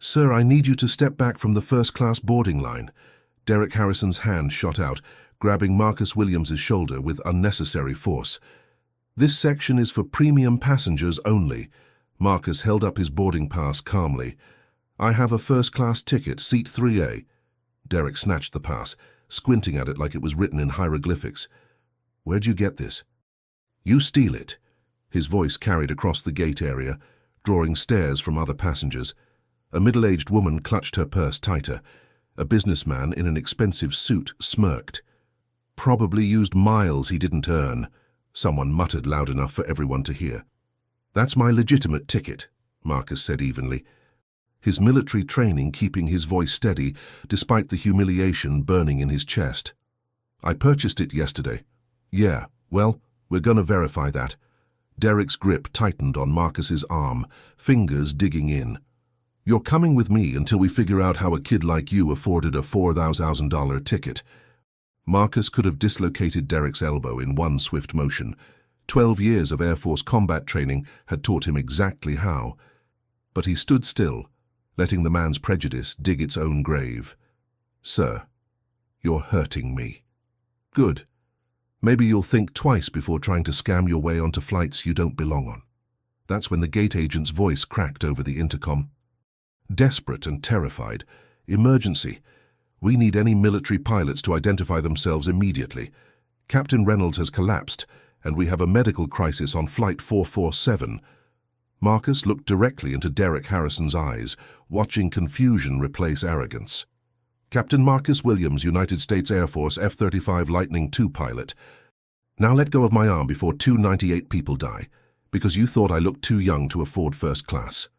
"Sir, I need you to step back from the first-class boarding line." Derek Harrison's hand shot out, grabbing Marcus Williams's shoulder with unnecessary force. "This section is for premium passengers only." Marcus held up his boarding pass calmly. "I have a first-class ticket, seat 3A. Derek snatched the pass, squinting at it like it was written in hieroglyphics. "Where'd you get this?" "You steal it." His voice carried across the gate area, drawing stares from other passengers. A middle-aged woman clutched her purse tighter. A businessman in an expensive suit smirked. "Probably used miles he didn't earn," someone muttered loud enough for everyone to hear. "That's my legitimate ticket," Marcus said evenly, his military training keeping his voice steady despite the humiliation burning in his chest. "I purchased it yesterday." "Yeah, well, we're gonna verify that." Derek's grip tightened on Marcus's arm, fingers digging in. "You're coming with me until we figure out how a kid like you afforded a $4,000 ticket." Marcus could have dislocated Derek's elbow in one swift motion. 12 years of Air Force combat training had taught him exactly how. But he stood still, letting the man's prejudice dig its own grave. "Sir, you're hurting me." "Good. Maybe you'll think twice before trying to scam your way onto flights you don't belong on." That's when the gate agent's voice cracked over the intercom. Desperate and terrified. "Emergency. We need any military pilots to identify themselves immediately. Captain Reynolds has collapsed, and we have a medical crisis on Flight 447. Marcus looked directly into Derek Harrison's eyes, watching confusion replace arrogance. "Captain Marcus Williams, United States Air Force F-35 Lightning II pilot. Now let go of my arm before 298 people die, because you thought I looked too young to afford first class."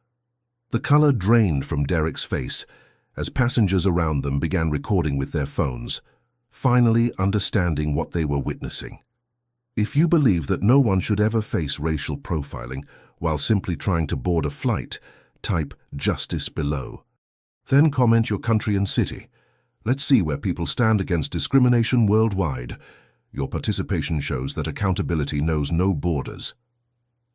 The color drained from Derek's face as passengers around them began recording with their phones, finally understanding what they were witnessing. If you believe that no one should ever face racial profiling while simply trying to board a flight, type "justice" below. Then comment your country and city. Let's see where people stand against discrimination worldwide. Your participation shows that accountability knows no borders.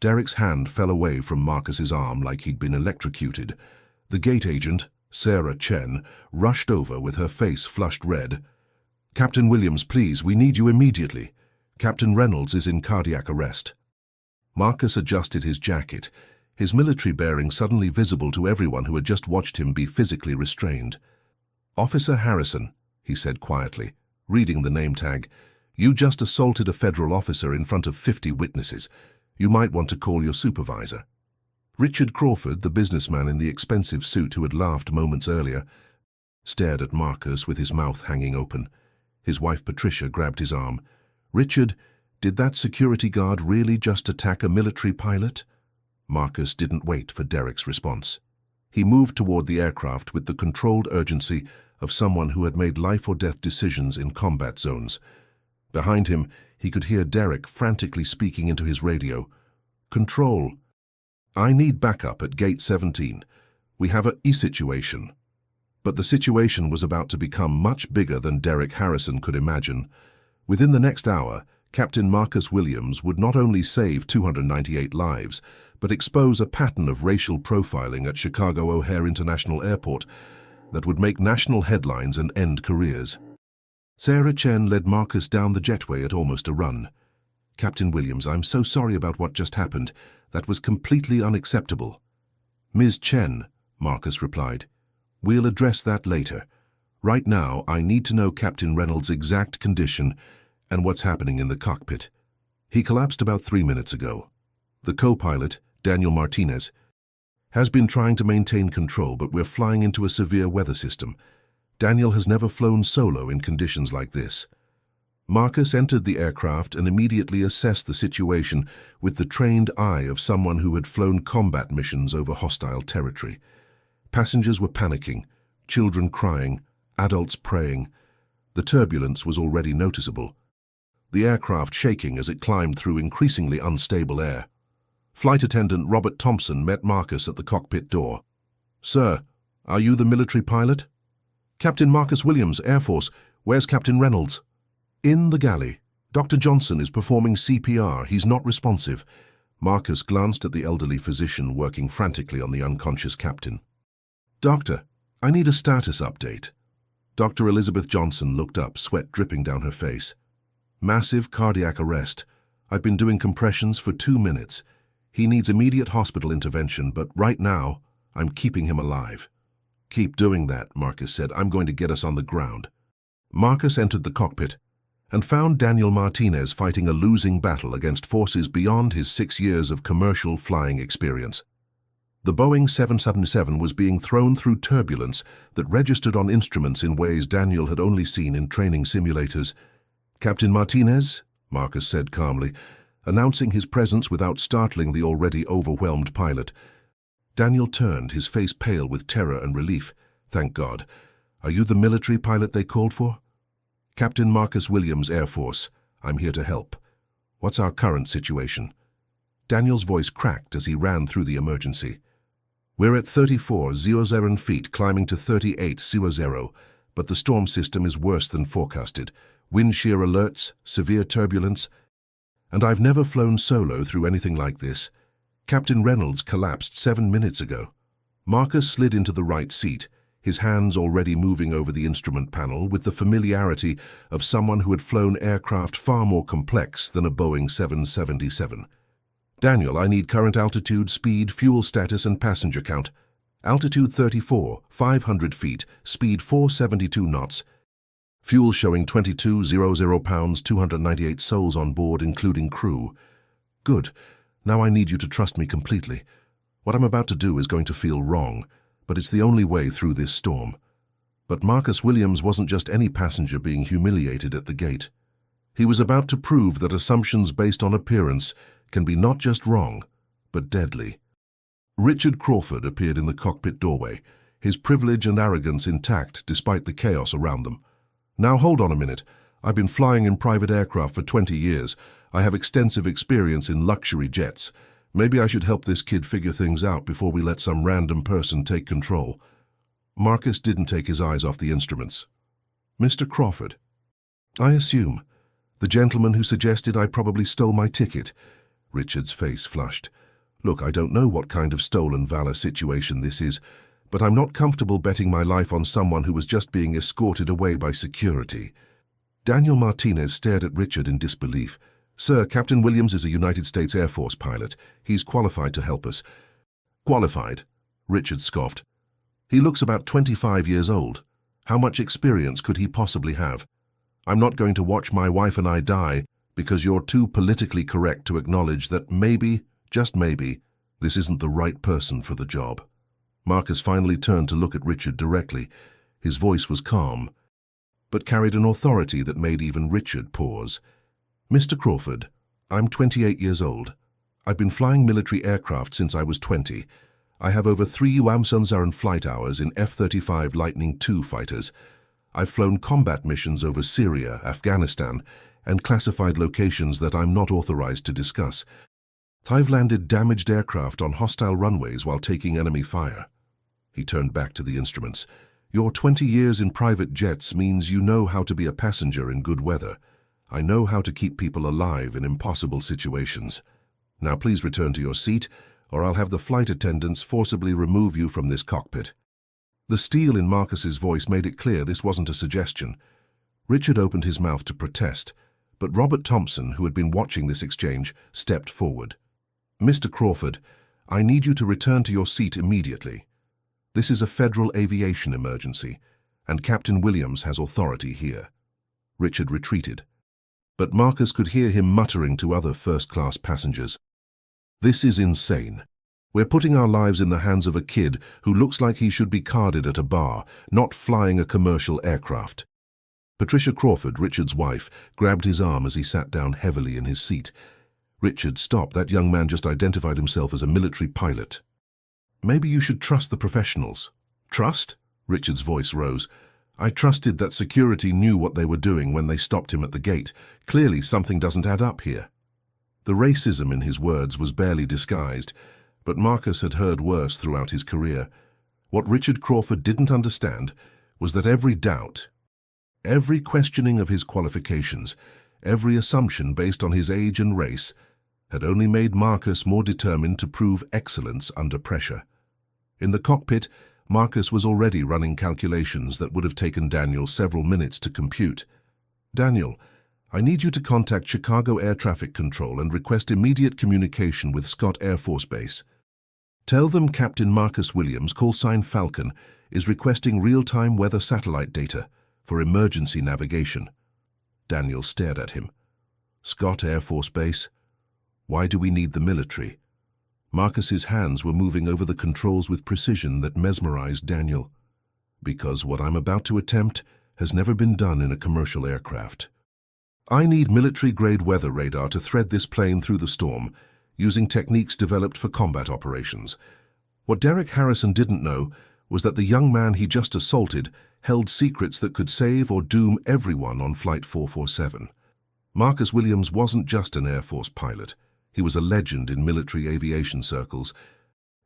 Derek's hand fell away from Marcus's arm like he'd been electrocuted. The gate agent, Sarah Chen, rushed over with her face flushed red. "Captain Williams, please, we need you immediately. Captain Reynolds is in cardiac arrest." Marcus adjusted his jacket, his military bearing suddenly visible to everyone who had just watched him be physically restrained. "Officer Harrison," he said quietly, reading the name tag, "you just assaulted a federal officer in front of 50 witnesses. You might want to call your supervisor." Richard Crawford, the businessman in the expensive suit who had laughed moments earlier, stared at Marcus with his mouth hanging open. His wife Patricia grabbed his arm. "Richard, did that security guard really just attack a military pilot?" Marcus didn't wait for Derek's response. He moved toward the aircraft with the controlled urgency of someone who had made life-or-death decisions in combat zones. Behind him, he could hear Derek frantically speaking into his radio. "Control. I need backup at Gate 17. We have a situation." But the situation was about to become much bigger than Derek Harrison could imagine. Within the next hour, Captain Marcus Williams would not only save 298 lives, but expose a pattern of racial profiling at Chicago O'Hare International Airport that would make national headlines and end careers. Sarah Chen led Marcus down the jetway at almost a run. "Captain Williams, I'm so sorry about what just happened. That was completely unacceptable." "Ms. Chen," Marcus replied, "we'll address that later. Right now, I need to know Captain Reynolds' exact condition and what's happening in the cockpit. He collapsed about 3 minutes ago. The co-pilot, Daniel Martinez, has been trying to maintain control, but we're flying into a severe weather system. Daniel has never flown solo in conditions like this." Marcus entered the aircraft and immediately assessed the situation with the trained eye of someone who had flown combat missions over hostile territory. Passengers were panicking, children crying, adults praying. The turbulence was already noticeable, the aircraft shaking as it climbed through increasingly unstable air. Flight attendant Robert Thompson met Marcus at the cockpit door. "Sir, are you the military pilot?" "Captain Marcus Williams, Air Force. Where's Captain Reynolds?" "In the galley. Dr. Johnson is performing CPR. He's not responsive." Marcus glanced at the elderly physician working frantically on the unconscious captain. "Doctor, I need a status update." Dr. Elizabeth Johnson looked up, sweat dripping down her face. "Massive cardiac arrest. I've been doing compressions for 2 minutes. He needs immediate hospital intervention, but right now, I'm keeping him alive." "Keep doing that," Marcus said. "I'm going to get us on the ground." Marcus entered the cockpit and found Daniel Martinez fighting a losing battle against forces beyond his 6 years of commercial flying experience. The Boeing 777 was being thrown through turbulence that registered on instruments in ways Daniel had only seen in training simulators. "Captain Martinez," Marcus said calmly, announcing his presence without startling the already overwhelmed pilot. Daniel turned, his face pale with terror and relief. "Thank God. Are you the military pilot they called for?" "Captain Marcus Williams, Air Force. I'm here to help. What's our current situation?" Daniel's voice cracked as he ran through the emergency. "We're at 34,000 feet, climbing to 38,000, but the storm system is worse than forecasted. Wind shear alerts, severe turbulence, and I've never flown solo through anything like this. Captain Reynolds collapsed 7 minutes ago." Marcus slid into the right seat, his hands already moving over the instrument panel with the familiarity of someone who had flown aircraft far more complex than a Boeing 777. "Daniel, I need current altitude, speed, fuel status, and passenger count. Altitude 34, 500 feet, speed 472 knots. Fuel showing 2200 pounds, 298 souls on board, including crew." "Good. Now I need you to trust me completely. What I'm about to do is going to feel wrong, but it's the only way through this storm." But Marcus Williams wasn't just any passenger being humiliated at the gate. He was about to prove that assumptions based on appearance can be not just wrong, but deadly. Richard Crawford appeared in the cockpit doorway, his privilege and arrogance intact despite the chaos around them. "Now hold on a minute. I've been flying in private aircraft for 20 years. I have extensive experience in luxury jets. Maybe I should help this kid figure things out before we let some random person take control." Marcus didn't take his eyes off the instruments. "Mr. Crawford, I assume. The gentleman who suggested I probably stole my ticket." Richard's face flushed. "Look, I don't know what kind of stolen valor situation this is, but I'm not comfortable betting my life on someone who was just being escorted away by security." Daniel Martinez stared at Richard in disbelief. "Sir, Captain Williams is a United States Air Force pilot. He's qualified to help us." "Qualified?" Richard scoffed. "He looks about 25 years old. How much experience could he possibly have? I'm not going to watch my wife and I die because you're too politically correct to acknowledge that maybe, just maybe, this isn't the right person for the job." Marcus finally turned to look at Richard directly. His voice was calm, but carried an authority that made even Richard pause. "Mr. Crawford, I'm 28 years old. I've been flying military aircraft since I was 20. I have over 3 Wamsunzaren flight hours in F-35 Lightning II fighters. I've flown combat missions over Syria, Afghanistan, and classified locations that I'm not authorized to discuss. I've landed damaged aircraft on hostile runways while taking enemy fire." He turned back to the instruments. "Your 20 years in private jets means you know how to be a passenger in good weather. I know how to keep people alive in impossible situations. Now please return to your seat, or I'll have the flight attendants forcibly remove you from this cockpit." The steel in Marcus's voice made it clear this wasn't a suggestion. Richard opened his mouth to protest, but Robert Thompson, who had been watching this exchange, stepped forward. "Mr. Crawford, I need you to return to your seat immediately. This is a federal aviation emergency, and Captain Williams has authority here." Richard retreated, but Marcus could hear him muttering to other first-class passengers. "This is insane. We're putting our lives in the hands of a kid who looks like he should be carded at a bar, not flying a commercial aircraft." Patricia Crawford, Richard's wife, grabbed his arm as he sat down heavily in his seat. "Richard, stop. That young man just identified himself as a military pilot. Maybe you should trust the professionals." "Trust?" Richard's voice rose. "I trusted that security knew what they were doing when they stopped him at the gate. Clearly something doesn't add up here." The racism in his words was barely disguised, but Marcus had heard worse throughout his career. What Richard Crawford didn't understand was that every doubt, every questioning of his qualifications, every assumption based on his age and race, had only made Marcus more determined to prove excellence under pressure. In the cockpit, Marcus was already running calculations that would have taken Daniel several minutes to compute. "Daniel, I need you to contact Chicago Air Traffic Control and request immediate communication with Scott Air Force Base. Tell them Captain Marcus Williams, callsign Falcon, is requesting real-time weather satellite data for emergency navigation." Daniel stared at him. "Scott Air Force Base? Why do we need the military?" Marcus's hands were moving over the controls with precision that mesmerized Daniel. "Because what I'm about to attempt has never been done in a commercial aircraft. I need military-grade weather radar to thread this plane through the storm, using techniques developed for combat operations." What Derek Harrison didn't know was that the young man he just assaulted held secrets that could save or doom everyone on Flight 447. Marcus Williams wasn't just an Air Force pilot. He was a legend in military aviation circles,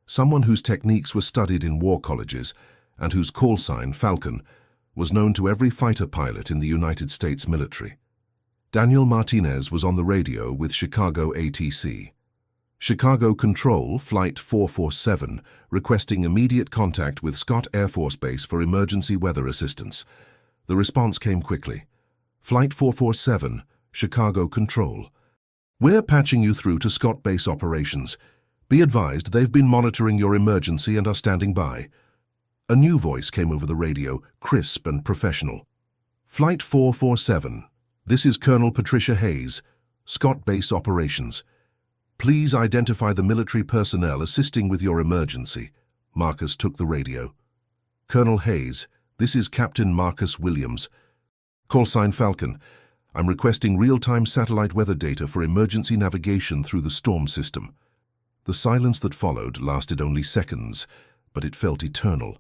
someone whose techniques were studied in war colleges and whose callsign, Falcon, was known to every fighter pilot in the United States military. Daniel Martinez was on the radio with Chicago ATC. "Chicago Control, Flight 447, requesting immediate contact with Scott Air Force Base for emergency weather assistance." The response came quickly. "Flight 447, Chicago Control. We're patching you through to Scott Base Operations. Be advised they've been monitoring your emergency and are standing by." A new voice came over the radio, crisp and professional. "Flight 447, this is Colonel Patricia Hayes, Scott Base Operations. Please identify the military personnel assisting with your emergency." Marcus took the radio. "Colonel Hayes, this is Captain Marcus Williams. Callsign Falcon. I'm requesting real-time satellite weather data for emergency navigation through the storm system." The silence that followed lasted only seconds, but it felt eternal.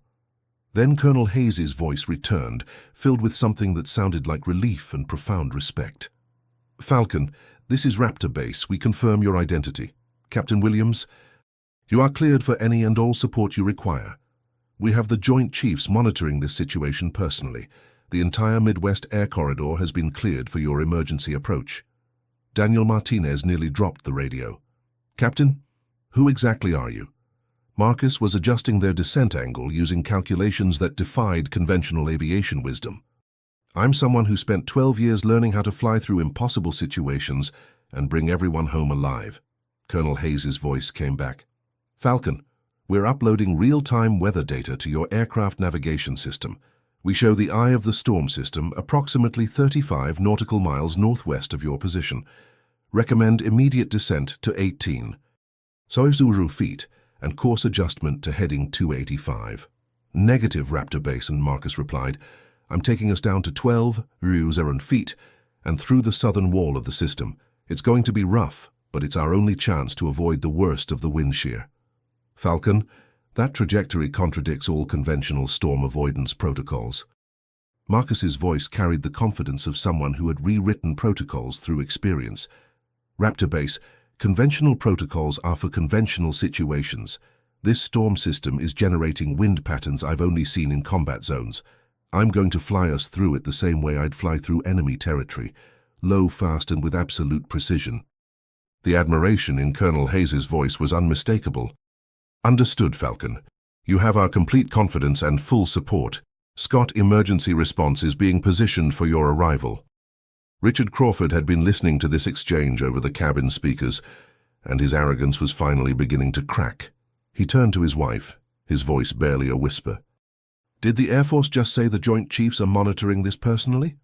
Then Colonel Hayes's voice returned, filled with something that sounded like relief and profound respect. "Falcon, this is Raptor Base. We confirm your identity. Captain Williams, you are cleared for any and all support you require. We have the Joint Chiefs monitoring this situation personally. The entire Midwest Air Corridor has been cleared for your emergency approach." Daniel Martinez nearly dropped the radio. "Captain, who exactly are you?" Marcus was adjusting their descent angle using calculations that defied conventional aviation wisdom. "I'm someone who spent 12 years learning how to fly through impossible situations and bring everyone home alive." Colonel Hayes's voice came back. "Falcon, we're uploading real-time weather data to your aircraft navigation system. We show the eye of the storm system approximately 35 nautical miles northwest of your position. Recommend immediate descent to 18 Soizuru feet and course adjustment to heading 285. "Negative, Raptor Base," and Marcus replied. "I'm taking us down to 12 Rue feet and through the southern wall of the system. It's going to be rough, but it's our only chance to avoid the worst of the wind shear." "Falcon, that trajectory contradicts all conventional storm avoidance protocols." Marcus's voice carried the confidence of someone who had rewritten protocols through experience. "Raptor Base, conventional protocols are for conventional situations. This storm system is generating wind patterns I've only seen in combat zones. I'm going to fly us through it the same way I'd fly through enemy territory, low, fast, and with absolute precision." The admiration in Colonel Hayes's voice was unmistakable. "Understood, Falcon. You have our complete confidence and full support. Scott Emergency Response is being positioned for your arrival." Richard Crawford had been listening to this exchange over the cabin speakers, and his arrogance was finally beginning to crack. He turned to his wife, his voice barely a whisper. "Did the Air Force just say the Joint Chiefs are monitoring this personally?"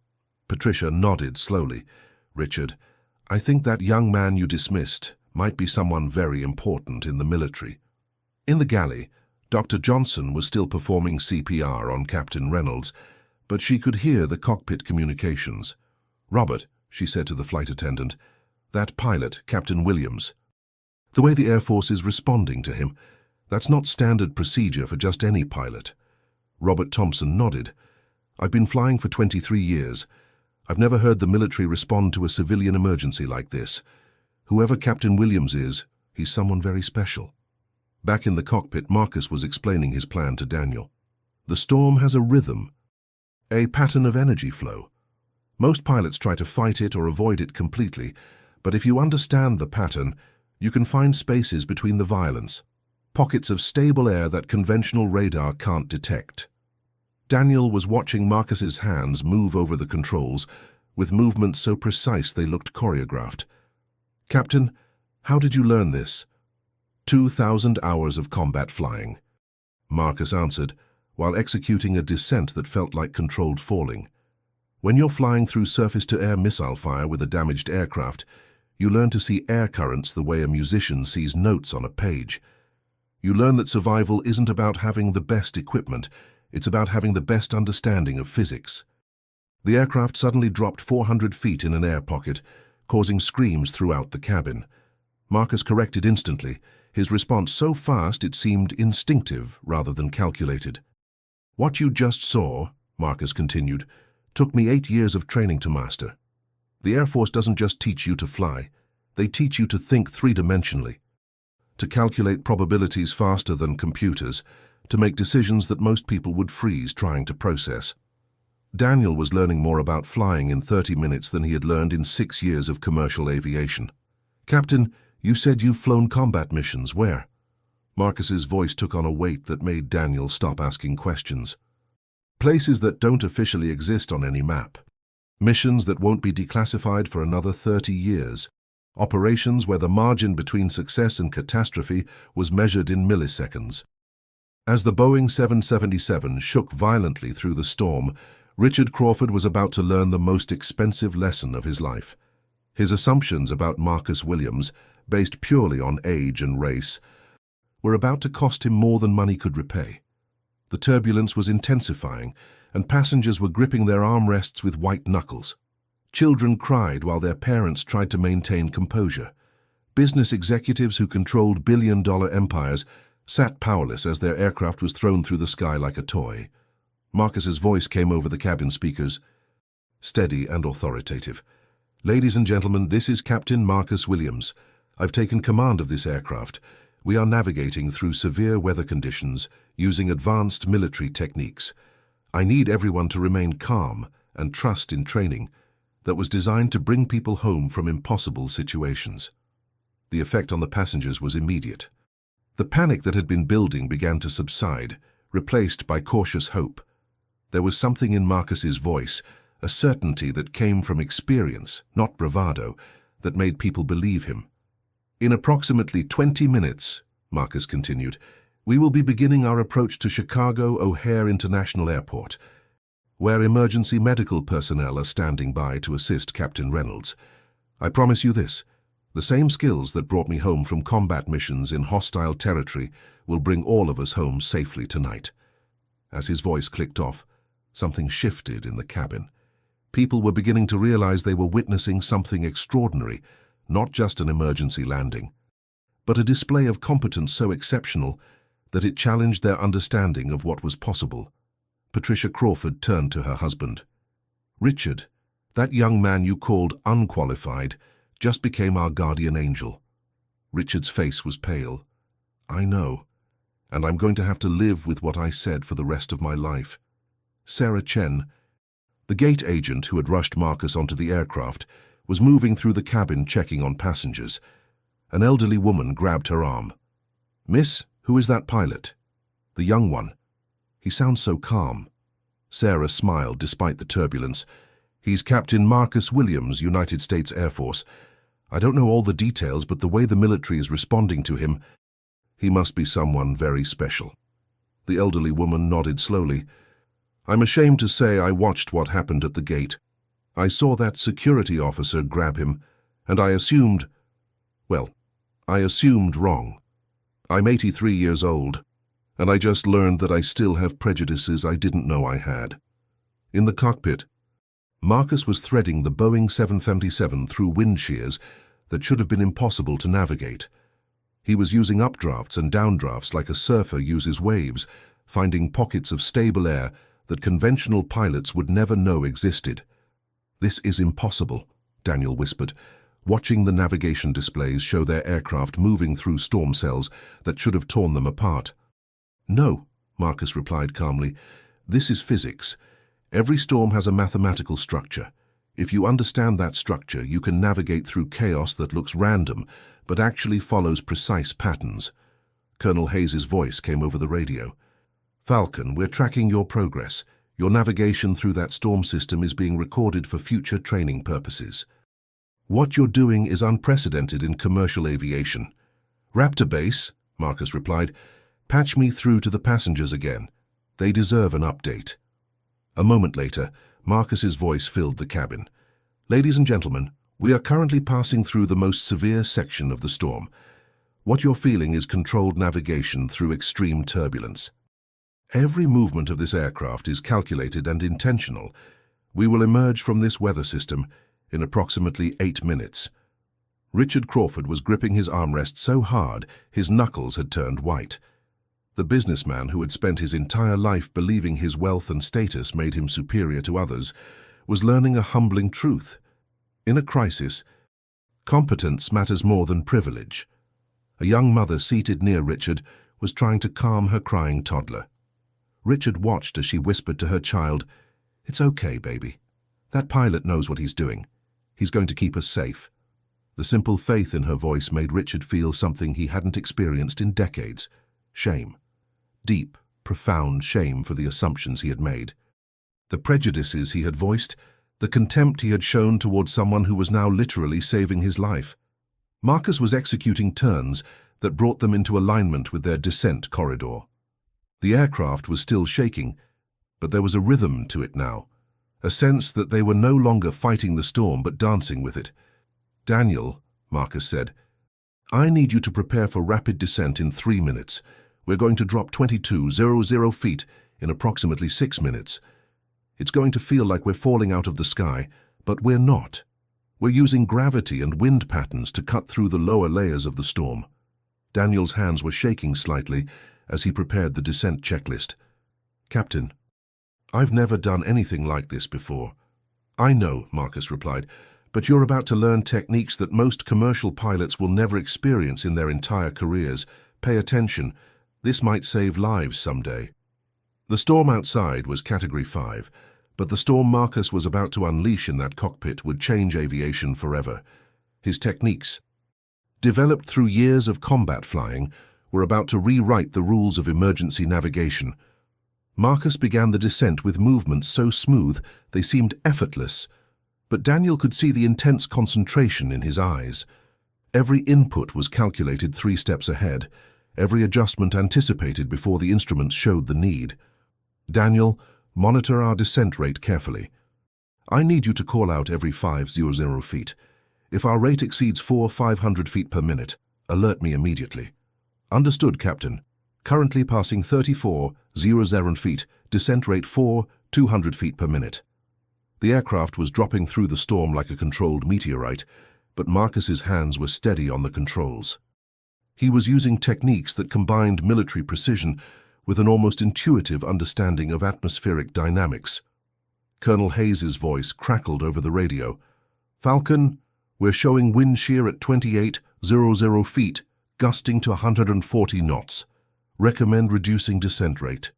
Patricia nodded slowly. "Richard, I think that young man you dismissed might be someone very important in the military." In the galley, Dr. Johnson was still performing CPR on Captain Reynolds, but she could hear the cockpit communications. "Robert," she said to the flight attendant, "that pilot, Captain Williams. The way the Air Force is responding to him, that's not standard procedure for just any pilot." Robert Thompson nodded. "I've been flying for 23 years. I've never heard the military respond to a civilian emergency like this. Whoever Captain Williams is, he's someone very special." Back in the cockpit, Marcus was explaining his plan to Daniel. "The storm has a rhythm, a pattern of energy flow. Most pilots try to fight it or avoid it completely, but if you understand the pattern, you can find spaces between the violence. pockets of stable air that conventional radar can't detect. Daniel was watching Marcus's hands move over the controls, with movements so precise they looked choreographed. "Captain, how did you learn this?" 2,000 hours of combat flying," Marcus answered, while executing a descent that felt like controlled falling. When you're flying through surface-to-air missile fire with a damaged aircraft, you learn to see air currents the way a musician sees notes on a page. You learn that survival isn't about having the best equipment, it's about having the best understanding of physics. The aircraft suddenly dropped 400 feet in an air pocket, causing screams throughout the cabin. Marcus corrected instantly, his response so fast it seemed instinctive rather than calculated. "What you just saw," Marcus continued, "took me 8 years of training to master. The Air Force doesn't just teach you to fly, they teach you to think three-dimensionally, to calculate probabilities faster than computers, to make decisions that most people would freeze trying to process." Daniel was learning more about flying in 30 minutes than he had learned in 6 years of commercial aviation. "Captain, you said you've flown combat missions. Where?" Marcus's voice took on a weight that made Daniel stop asking questions. "Places that don't officially exist on any map. Missions that won't be declassified for another 30 years. Operations where the margin between success and catastrophe was measured in milliseconds." As the Boeing 777 shook violently through the storm, Richard Crawford was about to learn the most expensive lesson of his life. His assumptions about Marcus Williams, based purely on age and race, were about to cost him more than money could repay. The turbulence was intensifying, and passengers were gripping their armrests with white knuckles. Children cried while their parents tried to maintain composure. Business executives who controlled billion-dollar empires sat powerless as their aircraft was thrown through the sky like a toy. Marcus's voice came over the cabin speakers, steady and authoritative. "Ladies and gentlemen, this is Captain Marcus Williams. I've taken command of this aircraft. We are navigating through severe weather conditions using advanced military techniques. I need everyone to remain calm and trust in training that was designed to bring people home from impossible situations." The effect on the passengers was immediate. The panic that had been building began to subside, replaced by cautious hope. There was something in Marcus's voice, a certainty that came from experience, not bravado, that made people believe him. "In approximately 20 minutes, Marcus continued, we will be beginning our approach to Chicago O'Hare International Airport, where emergency medical personnel are standing by to assist Captain Reynolds. I promise you this, the same skills that brought me home from combat missions in hostile territory will bring all of us home safely tonight." As his voice clicked off, something shifted in the cabin. People were beginning to realize they were witnessing something extraordinary, not just an emergency landing, but a display of competence so exceptional that it challenged their understanding of what was possible. Patricia Crawford turned to her husband. "Richard, that young man you called unqualified just became our guardian angel." Richard's face was pale. "I know, and I'm going to have to live with what I said for the rest of my life." Sarah Chen, the gate agent who had rushed Marcus onto the aircraft, was moving through the cabin checking on passengers. An elderly woman grabbed her arm. "Miss, who is that pilot?" "The young one. He sounds so calm." Sarah smiled despite the turbulence. "He's Captain Marcus Williams, United States Air Force. I don't know all the details, but the way the military is responding to him, he must be someone very special." The elderly woman nodded slowly. "I'm ashamed to say I watched what happened at the gate. I saw that security officer grab him, and I assumed wrong. I'm 83 years old, and I just learned that I still have prejudices I didn't know I had." In the cockpit, Marcus was threading the Boeing 777 through wind shears that should have been impossible to navigate. He was using updrafts and downdrafts like a surfer uses waves, finding pockets of stable air that conventional pilots would never know existed. "This is impossible," Daniel whispered, watching the navigation displays show their aircraft moving through storm cells that should have torn them apart. "No," Marcus replied calmly, "this is physics. Every storm has a mathematical structure. If you understand that structure, you can navigate through chaos that looks random, but actually follows precise patterns. Colonel Hayes's voice came over the radio. "Falcon, we're tracking your progress. Your navigation through that storm system is being recorded for future training purposes. What you're doing is unprecedented in commercial aviation." "Raptor Base," Marcus replied. "Patch me through to the passengers again. They deserve an update." A moment later, Marcus's voice filled the cabin. "Ladies and gentlemen, we are currently passing through the most severe section of the storm. What you're feeling is controlled navigation through extreme turbulence. Every movement of this aircraft is calculated and intentional. We will emerge from this weather system in approximately 8 minutes." Richard Crawford was gripping his armrest so hard his knuckles had turned white. The businessman who had spent his entire life believing his wealth and status made him superior to others was learning a humbling truth. In a crisis, competence matters more than privilege. A young mother seated near Richard was trying to calm her crying toddler. Richard watched as she whispered to her child, "It's okay, baby. That pilot knows what he's doing. He's going to keep us safe." The simple faith in her voice made Richard feel something he hadn't experienced in decades: shame. Deep, profound shame for the assumptions he had made. The prejudices he had voiced, the contempt he had shown towards someone who was now literally saving his life. Marcus was executing turns that brought them into alignment with their descent corridor. The aircraft was still shaking, but there was a rhythm to it now, a sense that they were no longer fighting the storm but dancing with it. "Daniel," Marcus said, "I need you to prepare for rapid descent in 3 minutes. We're going to drop 2200 feet in approximately 6 minutes. It's going to feel like we're falling out of the sky, but we're not. We're using gravity and wind patterns to cut through the lower layers of the storm." Daniel's hands were shaking slightly as he prepared the descent checklist. "Captain, I've never done anything like this before." "I know," Marcus replied, "but you're about to learn techniques that most commercial pilots will never experience in their entire careers. Pay attention. This might save lives someday." The storm outside was Category 5, but the storm Marcus was about to unleash in that cockpit would change aviation forever. His techniques, developed through years of combat flying, were about to rewrite the rules of emergency navigation. Marcus began the descent with movements so smooth they seemed effortless, but Daniel could see the intense concentration in his eyes. Every input was calculated 3 steps ahead, every adjustment anticipated before the instruments showed the need. "Daniel, monitor our descent rate carefully. I need you to call out every 500 feet. If our rate exceeds 500 feet per minute, alert me immediately." "Understood, Captain. Currently passing 3400 feet, descent rate 200 feet per minute." The aircraft was dropping through the storm like a controlled meteorite, but Marcus's hands were steady on the controls. He was using techniques that combined military precision with an almost intuitive understanding of atmospheric dynamics. Colonel Hayes's voice crackled over the radio. "Falcon, we're showing wind shear at 2800 feet, gusting to 140 knots. Recommend reducing descent rate."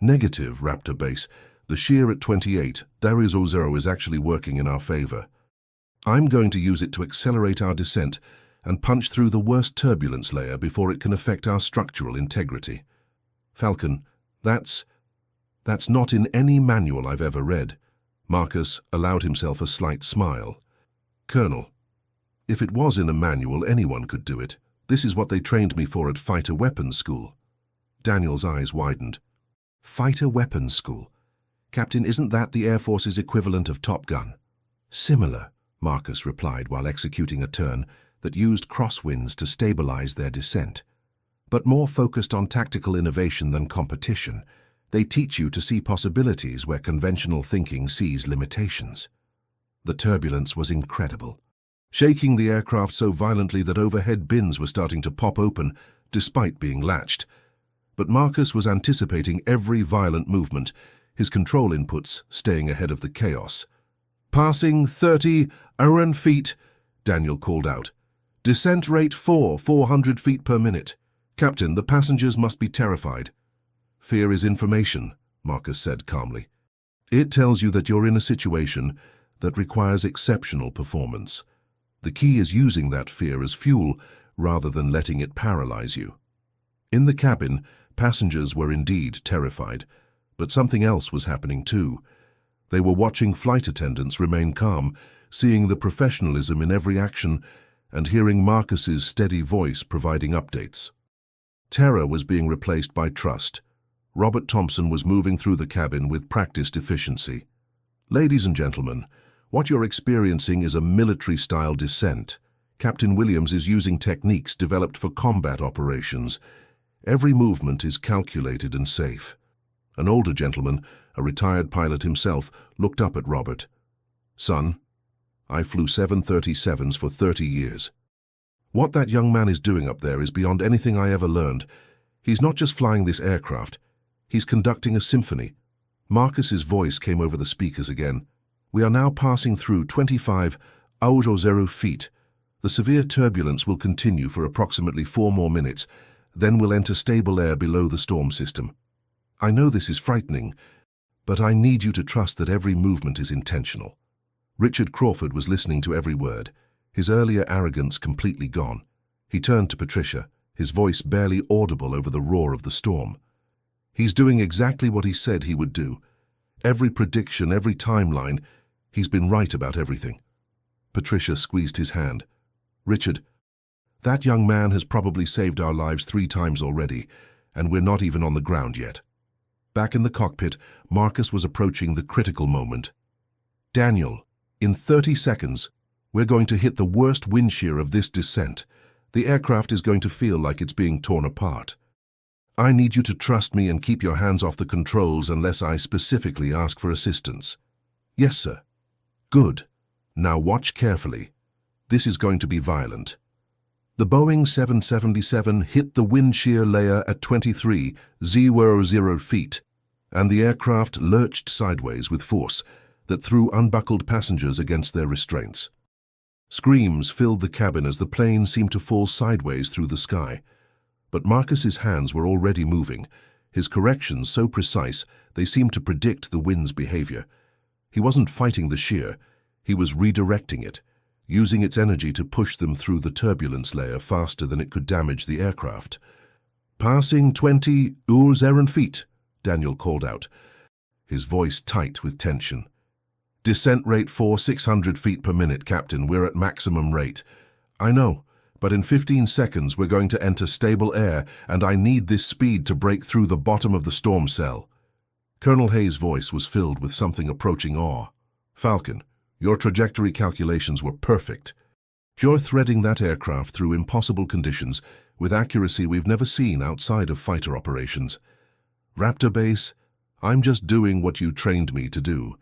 "Negative, Raptor Base. The shear at 2800 is actually working in our favor. I'm going to use it to accelerate our descent and punch through the worst turbulence layer before it can affect our structural integrity." "Falcon, that's not in any manual I've ever read." Marcus allowed himself a slight smile. "Colonel, if it was in a manual, anyone could do it. This is what they trained me for at Fighter Weapons School." Daniel's eyes widened. "Fighter Weapons School? Captain, isn't that the Air Force's equivalent of Top Gun?" "Similar," Marcus replied while executing a turn that used crosswinds to stabilize their descent. "But more focused on tactical innovation than competition. They teach you to see possibilities where conventional thinking sees limitations." The turbulence was incredible, shaking the aircraft so violently that overhead bins were starting to pop open despite being latched. But Marcus was anticipating every violent movement, his control inputs staying ahead of the chaos. "Passing 30 feet, Daniel called out. "Descent rate 400 feet per minute. Captain, the passengers must be terrified." "Fear is information," Marcus said calmly. "It tells you that you're in a situation that requires exceptional performance. The key is using that fear as fuel rather than letting it paralyze you." In the cabin, passengers were indeed terrified, but something else was happening too. They were watching flight attendants remain calm, seeing the professionalism in every action, and hearing Marcus's steady voice providing updates. Terror was being replaced by trust. Robert Thompson was moving through the cabin with practiced efficiency. Ladies and gentlemen, what you're experiencing is a military-style descent. Captain Williams is using techniques developed for combat operations. Every movement is calculated and safe. An older gentleman, a retired pilot himself, looked up at Robert. Son, I flew 737s for 30 years. What that young man is doing up there is beyond anything I ever learned. He's not just flying this aircraft. He's conducting a symphony. Marcus's voice came over the speakers again. We are now passing through 25,000 feet. The severe turbulence will continue for approximately 4 more minutes. Then we'll enter stable air below the storm system. I know this is frightening, but I need you to trust that every movement is intentional. Richard Crawford was listening to every word, his earlier arrogance completely gone. He turned to Patricia, his voice barely audible over the roar of the storm. He's doing exactly what he said he would do. Every prediction, every timeline, he's been right about everything. Patricia squeezed his hand. Richard, that young man has probably saved our lives 3 times already, and we're not even on the ground yet. Back in the cockpit, Marcus was approaching the critical moment. Daniel, in 30 seconds, we're going to hit the worst wind shear of this descent. The aircraft is going to feel like it's being torn apart. I need you to trust me and keep your hands off the controls unless I specifically ask for assistance. Yes, sir. Good. Now watch carefully. This is going to be violent. The Boeing 777 hit the wind shear layer at 23,000 feet, and the aircraft lurched sideways with force that threw unbuckled passengers against their restraints. Screams filled the cabin as the plane seemed to fall sideways through the sky. But Marcus's hands were already moving, his corrections so precise they seemed to predict the wind's behavior. He wasn't fighting the shear, he was redirecting it, using its energy to push them through the turbulence layer faster than it could damage the aircraft. Passing 20,000 feet, Daniel called out, his voice tight with tension. Descent rate 600 feet per minute, Captain. We're at maximum rate. I know, but in 15 seconds we're going to enter stable air, and I need this speed to break through the bottom of the storm cell. Colonel Hayes' voice was filled with something approaching awe. Falcon, your trajectory calculations were perfect. You're threading that aircraft through impossible conditions with accuracy we've never seen outside of fighter operations. Raptor Base, I'm just doing what you trained me to do.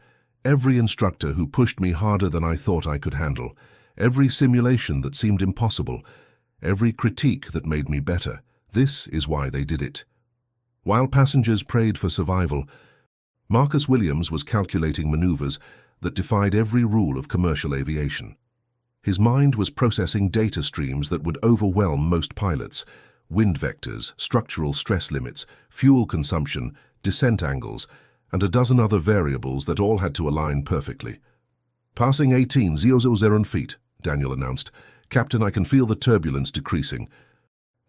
Every instructor who pushed me harder than I thought I could handle, every simulation that seemed impossible, every critique that made me better, this is why they did it. While passengers prayed for survival, Marcus Williams was calculating maneuvers that defied every rule of commercial aviation. His mind was processing data streams that would overwhelm most pilots: wind vectors, structural stress limits, fuel consumption, descent angles, and a dozen other variables that all had to align perfectly. Passing 18,000 feet, Daniel announced. Captain, I can feel the turbulence decreasing.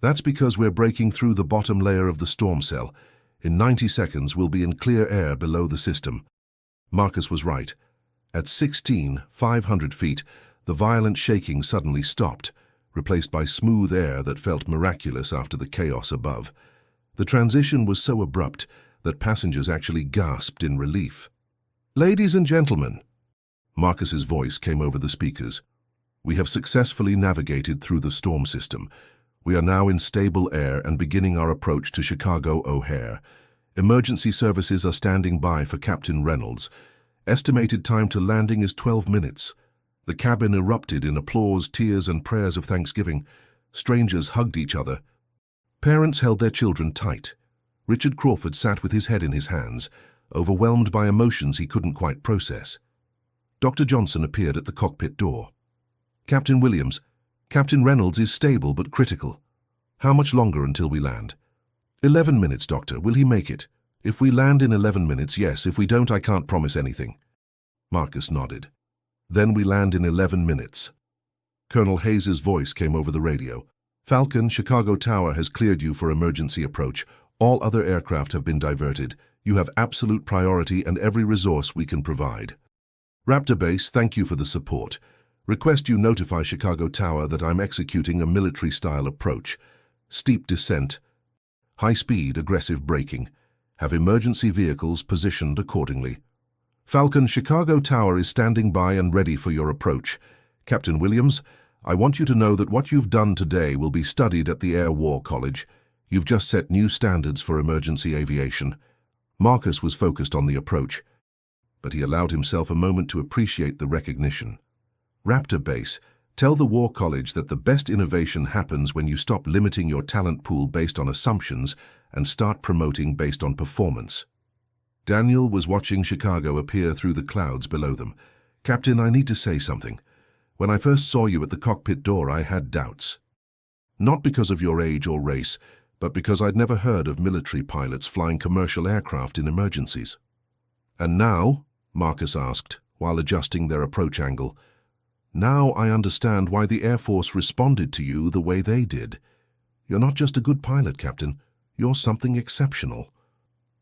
That's because we're breaking through the bottom layer of the storm cell. In 90 seconds, we'll be in clear air below the system. Marcus was right. At 16,500 feet, the violent shaking suddenly stopped, replaced by smooth air that felt miraculous after the chaos above. The transition was so abrupt that passengers actually gasped in relief. Ladies and gentlemen, Marcus's voice came over the speakers. We have successfully navigated through the storm system. We are now in stable air and beginning our approach to Chicago O'Hare. Emergency services are standing by for Captain Reynolds. Estimated time to landing is 12 minutes. The cabin erupted in applause, tears, and prayers of thanksgiving. Strangers hugged each other. Parents held their children tight. Richard Crawford sat with his head in his hands, overwhelmed by emotions he couldn't quite process. Dr. Johnson appeared at the cockpit door. Captain Williams, Captain Reynolds is stable but critical. How much longer until we land? 11 minutes, Doctor. Will he make it? If we land in 11 minutes, yes. If we don't, I can't promise anything. Marcus nodded. Then we land in 11 minutes. Colonel Hayes' voice came over the radio. Falcon, Chicago Tower has cleared you for emergency approach. All other aircraft have been diverted. You have absolute priority and every resource we can provide. Raptor Base, thank you for the support. Request you notify Chicago Tower that I'm executing a military-style approach. Steep descent. High-speed, aggressive braking. Have emergency vehicles positioned accordingly. Falcon, Chicago Tower is standing by and ready for your approach. Captain Williams, I want you to know that what you've done today will be studied at the Air War College. You've just set new standards for emergency aviation. Marcus was focused on the approach, but he allowed himself a moment to appreciate the recognition. Raptor Base, tell the War College that the best innovation happens when you stop limiting your talent pool based on assumptions and start promoting based on performance. Daniel was watching Chicago appear through the clouds below them. Captain, I need to say something. When I first saw you at the cockpit door, I had doubts. Not because of your age or race, but because I'd never heard of military pilots flying commercial aircraft in emergencies. And now, Marcus asked, while adjusting their approach angle, now I understand why the Air Force responded to you the way they did. You're not just a good pilot, Captain. You're something exceptional.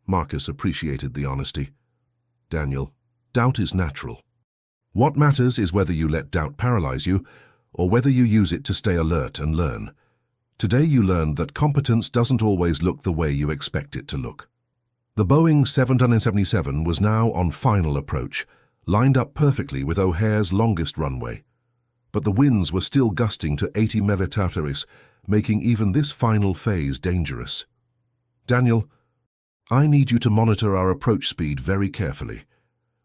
Marcus appreciated the honesty. Daniel, doubt is natural. What matters is whether you let doubt paralyze you, or whether you use it to stay alert and learn. Today you learned that competence doesn't always look the way you expect it to look. The Boeing 777 was now on final approach, lined up perfectly with O'Hare's longest runway. But the winds were still gusting to 80 mph, making even this final phase dangerous. Daniel, I need you to monitor our approach speed very carefully.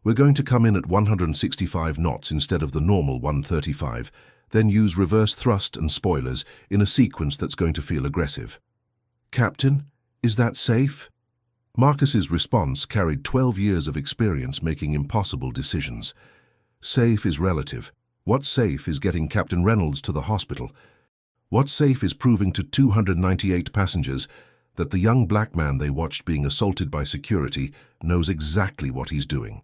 We're going to come in at 165 knots instead of the normal 135, then use reverse thrust and spoilers in a sequence that's going to feel aggressive. Captain, is that safe? Marcus's response carried 12 years of experience making impossible decisions. Safe is relative. What's safe is getting Captain Reynolds to the hospital. What's safe is proving to 298 passengers that the young black man they watched being assaulted by security knows exactly what he's doing.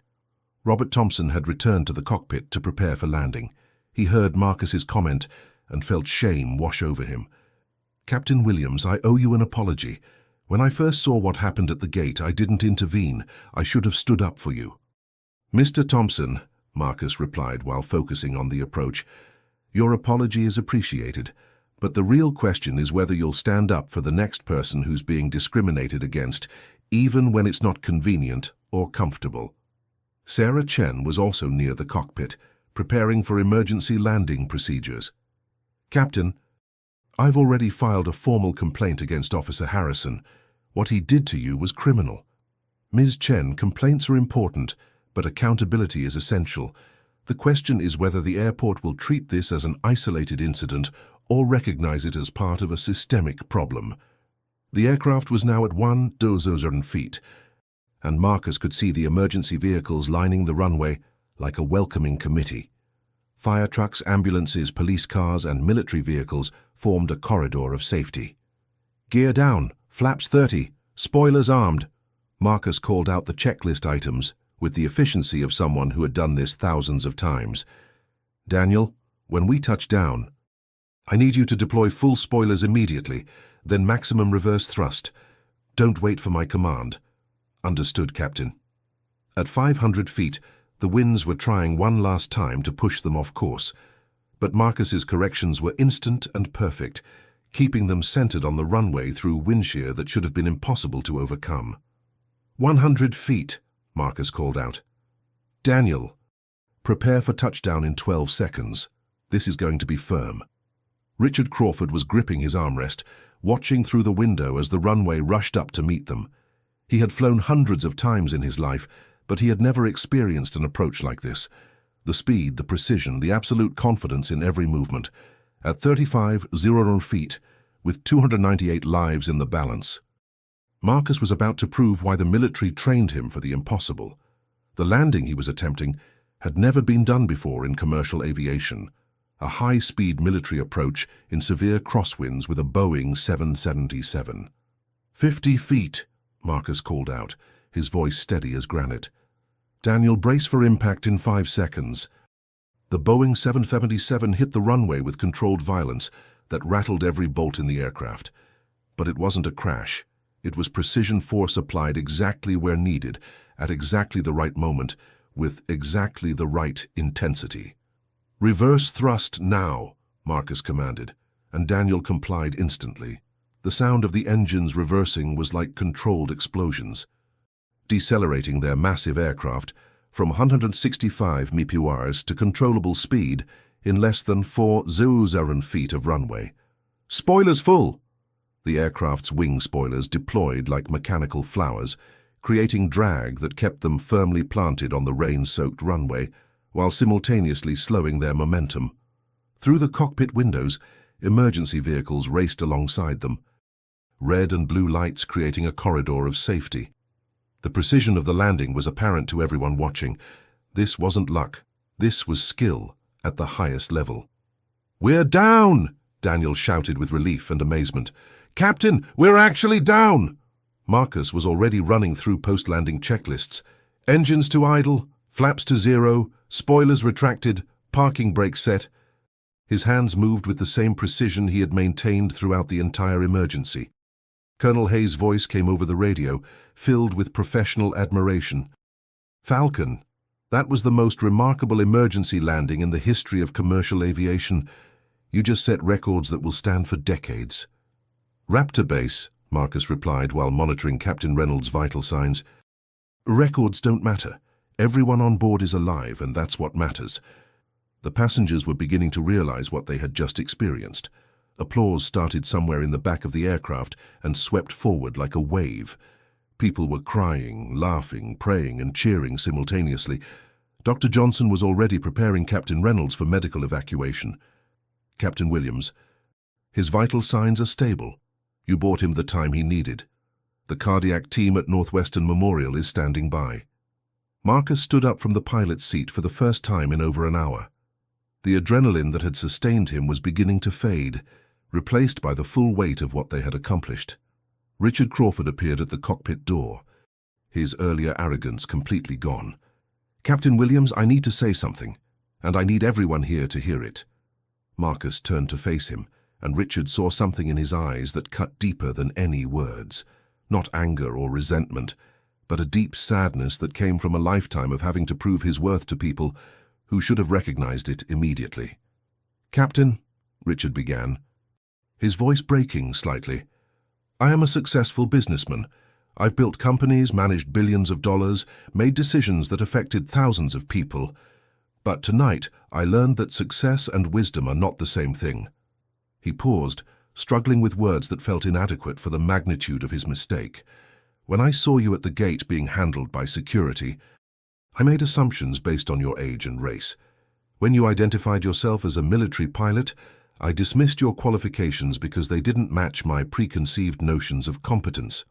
Robert Thompson had returned to the cockpit to prepare for landing. He heard Marcus's comment and felt shame wash over him. Captain Williams, I owe you an apology. When I first saw what happened at the gate, I didn't intervene. I should have stood up for you. Mr. Thompson, Marcus replied while focusing on the approach, your apology is appreciated, but the real question is whether you'll stand up for the next person who's being discriminated against, even when it's not convenient or comfortable. Sarah Chen was also near the cockpit, preparing for emergency landing procedures. Captain, I've already filed a formal complaint against Officer Harrison. What he did to you was criminal. Ms. Chen, complaints are important, but accountability is essential. The question is whether the airport will treat this as an isolated incident or recognize it as part of a systemic problem. The aircraft was now at 1,000 feet, and Marcus could see the emergency vehicles lining the runway like a welcoming committee. Fire trucks, ambulances, police cars, and military vehicles formed a corridor of safety. Gear down, flaps 30, spoilers armed. Marcus called out the checklist items with the efficiency of someone who had done this thousands of times. Daniel, when we touch down, I need you to deploy full spoilers immediately, then maximum reverse thrust. Don't wait for my command. Understood, Captain. At 500 feet, the winds were trying one last time to push them off course, but Marcus's corrections were instant and perfect, keeping them centered on the runway through wind shear that should have been impossible to overcome. 100 feet, Marcus called out. Daniel, prepare for touchdown in 12 seconds. This is going to be firm. Richard Crawford was gripping his armrest, watching through the window as the runway rushed up to meet them. He had flown hundreds of times in his life, but he had never experienced an approach like this. The speed, the precision, the absolute confidence in every movement. At 35,000 feet, with 298 lives in the balance. Marcus was about to prove why the military trained him for the impossible. The landing he was attempting had never been done before in commercial aviation. A high-speed military approach in severe crosswinds with a Boeing 777. 50 feet, Marcus called out, his voice steady as granite. Daniel, brace for impact in 5 seconds. The Boeing 777 hit the runway with controlled violence, that rattled every bolt in the aircraft. But it wasn't a crash. It was precision force applied exactly where needed, at exactly the right moment, with exactly the right intensity. "Reverse thrust now," Marcus commanded, and Daniel complied instantly. The sound of the engines reversing was like controlled explosions, decelerating their massive aircraft from 165 mph to controllable speed in less than 4,000 feet of runway. "Spoilers full!" The aircraft's wing spoilers deployed like mechanical flowers, creating drag that kept them firmly planted on the rain-soaked runway, while simultaneously slowing their momentum. Through the cockpit windows, emergency vehicles raced alongside them, red and blue lights creating a corridor of safety. The precision of the landing was apparent to everyone watching. This wasn't luck. This was skill at the highest level. "We're down!" Daniel shouted with relief and amazement. "Captain, we're actually down!" Marcus was already running through post-landing checklists. Engines to idle, flaps to zero, spoilers retracted, parking brake set. His hands moved with the same precision he had maintained throughout the entire emergency. Colonel Hayes' voice came over the radio, filled with professional admiration. "Falcon, that was the most remarkable emergency landing in the history of commercial aviation. You just set records that will stand for decades." "Raptor base," Marcus replied while monitoring Captain Reynolds' vital signs. "Records don't matter. Everyone on board is alive, and that's what matters." The passengers were beginning to realize what they had just experienced. Applause started somewhere in the back of the aircraft and swept forward like a wave. People were crying, laughing, praying, and cheering simultaneously. Dr. Johnson was already preparing Captain Reynolds for medical evacuation. "Captain Williams, his vital signs are stable. You bought him the time he needed. The cardiac team at Northwestern Memorial is standing by." Marcus stood up from the pilot's seat for the first time in over an hour. The adrenaline that had sustained him was beginning to fade, replaced by the full weight of what they had accomplished. Richard Crawford appeared at the cockpit door, his earlier arrogance completely gone. "Captain Williams, I need to say something, and I need everyone here to hear it." Marcus turned to face him, and Richard saw something in his eyes that cut deeper than any words. Not anger or resentment, but a deep sadness that came from a lifetime of having to prove his worth to people who should have recognized it immediately. "Captain," Richard began, his voice breaking slightly, "I am a successful businessman. I've built companies, managed billions of dollars, made decisions that affected thousands of people. But tonight, I learned that success and wisdom are not the same thing." He paused, struggling with words that felt inadequate for the magnitude of his mistake. "When I saw you at the gate being handled by security, I made assumptions based on your age and race. When you identified yourself as a military pilot, I dismissed your qualifications because they didn't match my preconceived notions of competence."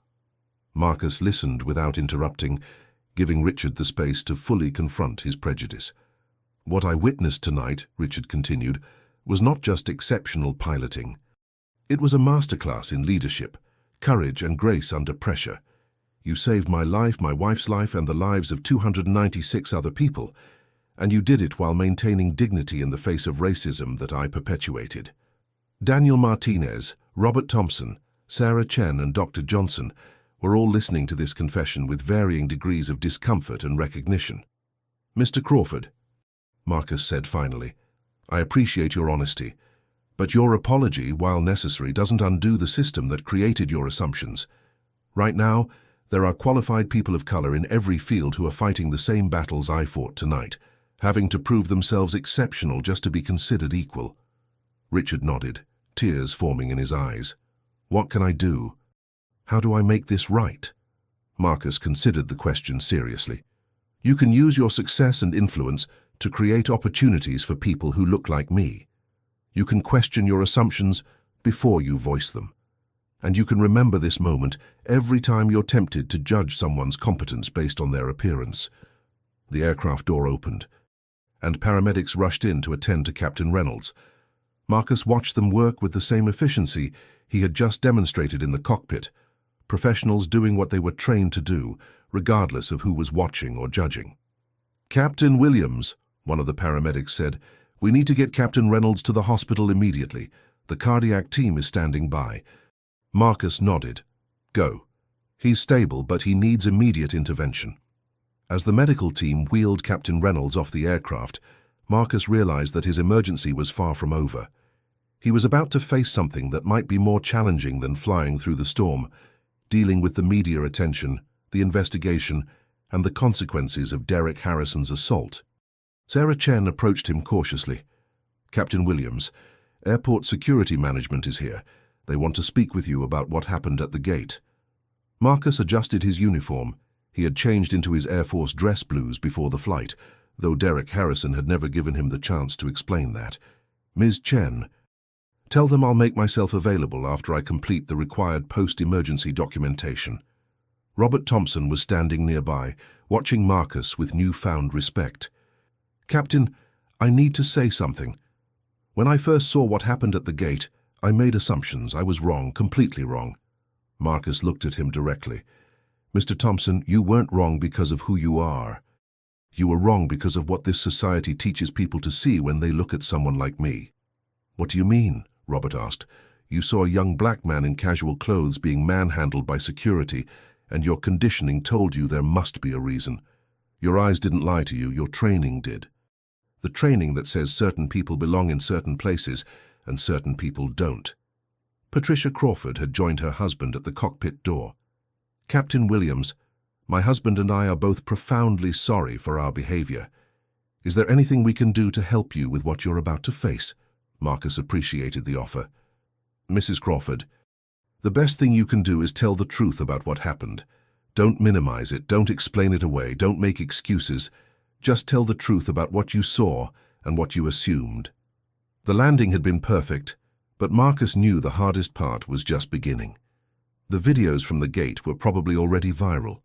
Marcus listened without interrupting, giving Richard the space to fully confront his prejudice. "What I witnessed tonight," Richard continued, "was not just exceptional piloting. It was a masterclass in leadership, courage and grace under pressure. You saved my life, my wife's life, and the lives of 296 other people, and you did it while maintaining dignity in the face of racism that I perpetuated." Daniel Martinez, Robert Thompson, Sarah Chen, and Dr. Johnson were all listening to this confession with varying degrees of discomfort and recognition. "Mr. Crawford," Marcus said finally, "I appreciate your honesty, but your apology, while necessary, doesn't undo the system that created your assumptions. Right now, there are qualified people of color in every field who are fighting the same battles I fought tonight, having to prove themselves exceptional just to be considered equal." Richard nodded, tears forming in his eyes. "What can I do? How do I make this right?" Marcus considered the question seriously. "You can use your success and influence to create opportunities for people who look like me. You can question your assumptions before you voice them. And you can remember this moment every time you're tempted to judge someone's competence based on their appearance." The aircraft door opened, and paramedics rushed in to attend to Captain Reynolds. Marcus watched them work with the same efficiency he had just demonstrated in the cockpit, professionals doing what they were trained to do, regardless of who was watching or judging. "Captain Williams," one of the paramedics said, "we need to get Captain Reynolds to the hospital immediately. The cardiac team is standing by. Marcus nodded. Go. He's stable, but he needs immediate intervention. As the medical team wheeled Captain Reynolds off the aircraft, Marcus realized that his emergency was far from over. He was about to face something that might be more challenging than flying through the storm, dealing with the media attention, the investigation, and the consequences of Derek Harrison's assault. Sarah Chen approached him cautiously. Captain Williams, Airport Security Management is here. They want to speak with you about what happened at the gate. Marcus adjusted his uniform. He had changed into his Air Force dress blues before the flight, though Derek Harrison had never given him the chance to explain that. Ms. Chen, tell them I'll make myself available after I complete the required post-emergency documentation. Robert Thompson was standing nearby, watching Marcus with newfound respect. Captain, I need to say something. When I first saw what happened at the gate, I made assumptions. I was wrong, completely wrong. Marcus looked at him directly. Mr. Thompson, you weren't wrong because of who you are. You were wrong because of what this society teaches people to see when they look at someone like me. What do you mean? Robert asked. You saw a young black man in casual clothes being manhandled by security, and your conditioning told you there must be a reason. Your eyes didn't lie to you, your training did. The training that says certain people belong in certain places and certain people don't. Patricia Crawford had joined her husband at the cockpit door. Captain Williams, my husband and I are both profoundly sorry for our behavior. Is there anything we can do to help you with what you're about to face? Marcus appreciated the offer. Mrs. Crawford, the best thing you can do is tell the truth about what happened. Don't minimize it, don't explain it away, don't make excuses. Just tell the truth about what you saw and what you assumed. The landing had been perfect, but Marcus knew the hardest part was just beginning. The videos from the gate were probably already viral.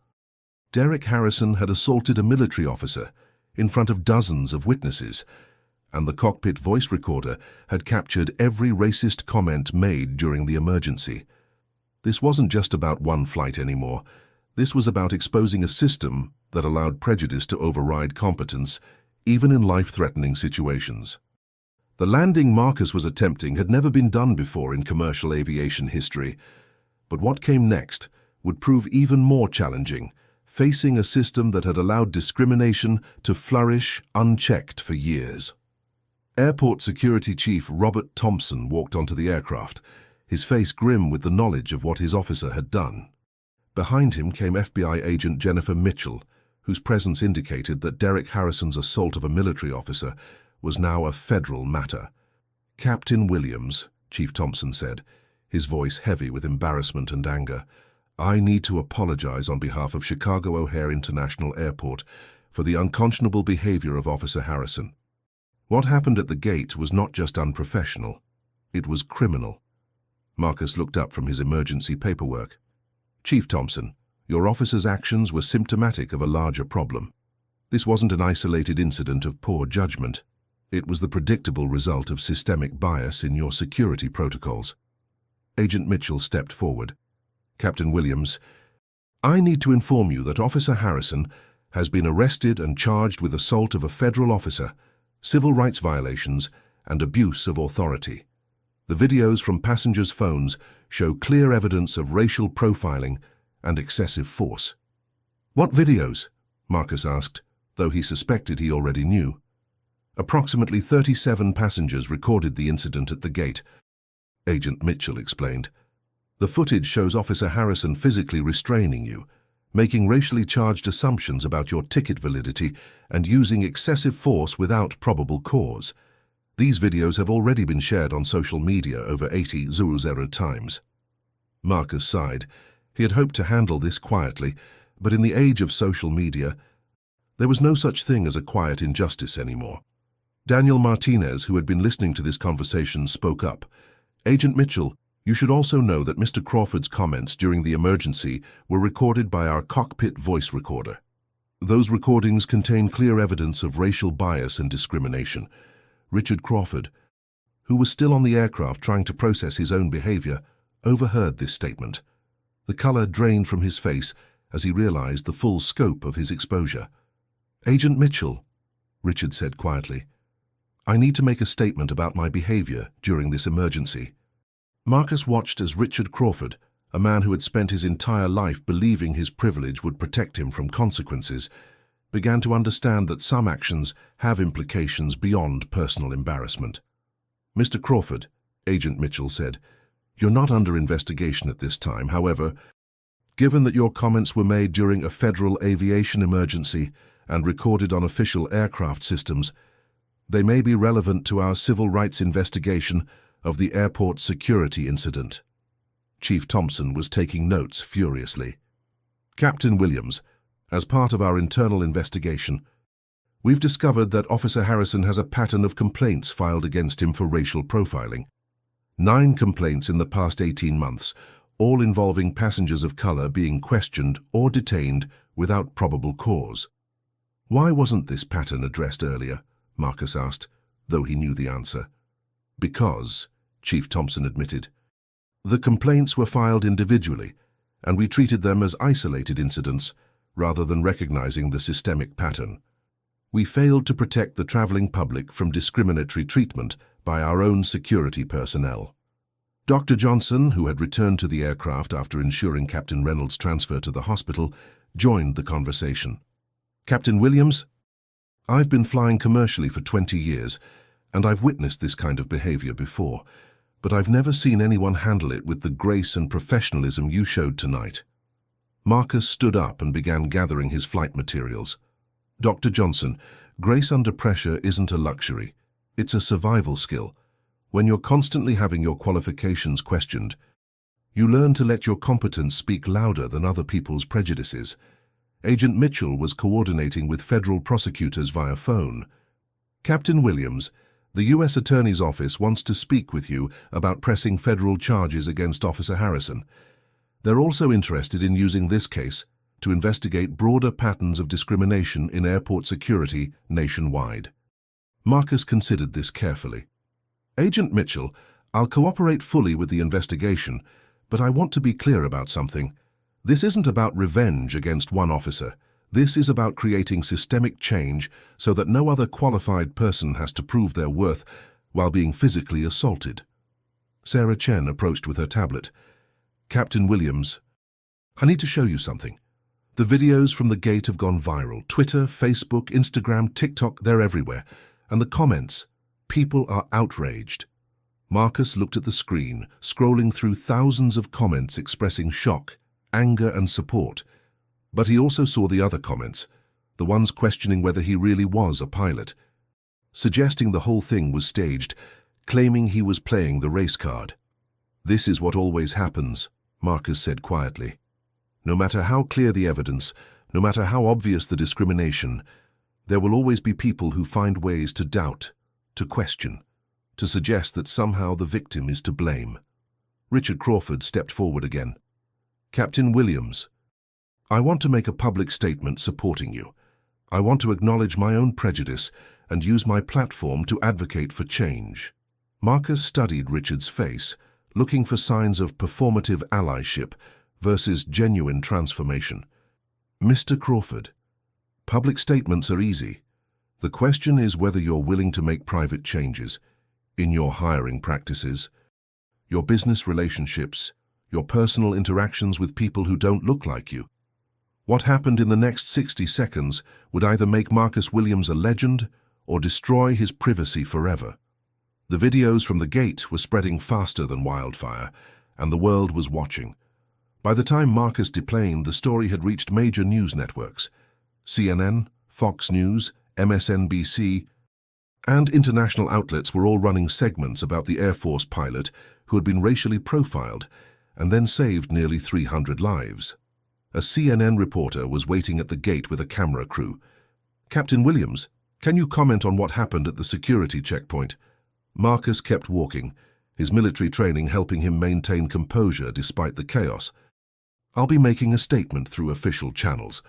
Derek Harrison had assaulted a military officer in front of dozens of witnesses, and the cockpit voice recorder had captured every racist comment made during the emergency. This wasn't just about one flight anymore. This was about exposing a system that allowed prejudice to override competence, even in life-threatening situations. The landing Marcus was attempting had never been done before in commercial aviation history, but what came next would prove even more challenging, facing a system that had allowed discrimination to flourish unchecked for years. Airport Security Chief Robert Thompson walked onto the aircraft, his face grim with the knowledge of what his officer had done. Behind him came FBI agent Jennifer Mitchell, whose presence indicated that Derek Harrison's assault of a military officer was now a federal matter. Captain Williams, Chief Thompson said, his voice heavy with embarrassment and anger, I need to apologize on behalf of Chicago O'Hare International Airport for the unconscionable behavior of Officer Harrison. What happened at the gate was not just unprofessional, it was criminal. Marcus looked up from his emergency paperwork. Chief Thompson, your officer's actions were symptomatic of a larger problem. This wasn't an isolated incident of poor judgment. It was the predictable result of systemic bias in your security protocols. Agent Mitchell stepped forward. Captain Williams, I need to inform you that Officer Harrison has been arrested and charged with assault of a federal officer, civil rights violations, and abuse of authority. The videos from passengers' phones show clear evidence of racial profiling and excessive force. What videos? Marcus asked, though he suspected he already knew. Approximately 37 passengers recorded the incident at the gate, Agent Mitchell explained. The footage shows Officer Harrison physically restraining you, making racially charged assumptions about your ticket validity and using excessive force without probable cause. These videos have already been shared on social media over 80,000 times. Marcus sighed. He had hoped to handle this quietly, but in the age of social media, there was no such thing as a quiet injustice anymore. Daniel Martinez, who had been listening to this conversation, spoke up. Agent Mitchell, you should also know that Mr. Crawford's comments during the emergency were recorded by our cockpit voice recorder. Those recordings contain clear evidence of racial bias and discrimination. Richard Crawford, who was still on the aircraft trying to process his own behavior, overheard this statement. The color drained from his face as he realized the full scope of his exposure. Agent Mitchell, Richard said quietly, I need to make a statement about my behavior during this emergency. Marcus watched as Richard Crawford, a man who had spent his entire life believing his privilege would protect him from consequences, began to understand that some actions have implications beyond personal embarrassment. "Mr. Crawford," Agent Mitchell said, "you're not under investigation at this time. However, given that your comments were made during a federal aviation emergency and recorded on official aircraft systems, they may be relevant to our civil rights investigation of the airport security incident." Chief Thompson was taking notes furiously. "Captain Williams, as part of our internal investigation, we've discovered that Officer Harrison has a pattern of complaints filed against him for racial profiling. 9 complaints in the past 18 months, all involving passengers of color being questioned or detained without probable cause." "Why wasn't this pattern addressed earlier?" Marcus asked, though he knew the answer. "Because," Chief Thompson admitted, "the complaints were filed individually, and we treated them as isolated incidents rather than recognizing the systemic pattern. We failed to protect the traveling public from discriminatory treatment by our own security personnel." Dr. Johnson, who had returned to the aircraft after ensuring Captain Reynolds' transfer to the hospital, joined the conversation. "Captain Williams, I've been flying commercially for 20 years, and I've witnessed this kind of behavior before, but I've never seen anyone handle it with the grace and professionalism you showed tonight." Marcus stood up and began gathering his flight materials. "Dr. Johnson, grace under pressure isn't a luxury. It's a survival skill. When you're constantly having your qualifications questioned, you learn to let your competence speak louder than other people's prejudices. Agent Mitchell was coordinating with federal prosecutors via phone. Captain Williams, the U.S. Attorney's Office wants to speak with you about pressing federal charges against Officer Harrison. They're also interested in using this case to investigate broader patterns of discrimination in airport security nationwide." Marcus considered this carefully. "Agent Mitchell, I'll cooperate fully with the investigation, but I want to be clear about something. This isn't about revenge against one officer. This is about creating systemic change so that no other qualified person has to prove their worth while being physically assaulted." Sarah Chen approached with her tablet. "Captain Williams, I need to show you something. The videos from the gate have gone viral. Twitter, Facebook, Instagram, TikTok, they're everywhere. And the comments, people are outraged." Marcus looked at the screen, scrolling through thousands of comments expressing shock, anger, and support. But he also saw the other comments, the ones questioning whether he really was a pilot, suggesting the whole thing was staged, claiming he was playing the race card. "This is what always happens," Marcus said quietly. "No matter how clear the evidence, no matter how obvious the discrimination, there will always be people who find ways to doubt, to question, to suggest that somehow the victim is to blame." Richard Crawford stepped forward again. "Captain Williams, I want to make a public statement supporting you. I want to acknowledge my own prejudice and use my platform to advocate for change." Marcus studied Richard's face, looking for signs of performative allyship versus genuine transformation. "Mr. Crawford, public statements are easy. The question is whether you're willing to make private changes in your hiring practices, your business relationships, your personal interactions with people who don't look like you. What happened in the next 60 seconds would either make Marcus Williams a legend or destroy his privacy forever." The videos from the gate were spreading faster than wildfire, and the world was watching. By the time Marcus deplaned, the story had reached major news networks. CNN, Fox News, MSNBC, and international outlets were all running segments about the Air Force pilot who had been racially profiled and then saved nearly 300 lives. A CNN reporter was waiting at the gate with a camera crew. "Captain Williams, can you comment on what happened at the security checkpoint?" Marcus kept walking, his military training helping him maintain composure despite the chaos. "I'll be making a statement through official channels.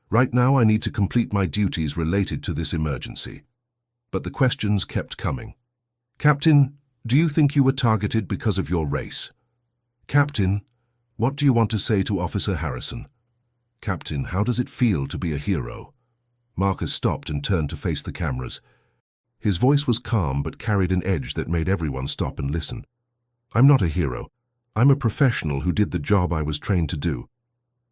Right now I need to complete my duties related to this emergency." But the questions kept coming. "Captain, do you think you were targeted because of your race?" "Captain, what do you want to say to Officer Harrison?" "Captain, how does it feel to be a hero?" Marcus stopped and turned to face the cameras. His voice was calm but carried an edge that made everyone stop and listen. "I'm not a hero. I'm a professional who did the job I was trained to do.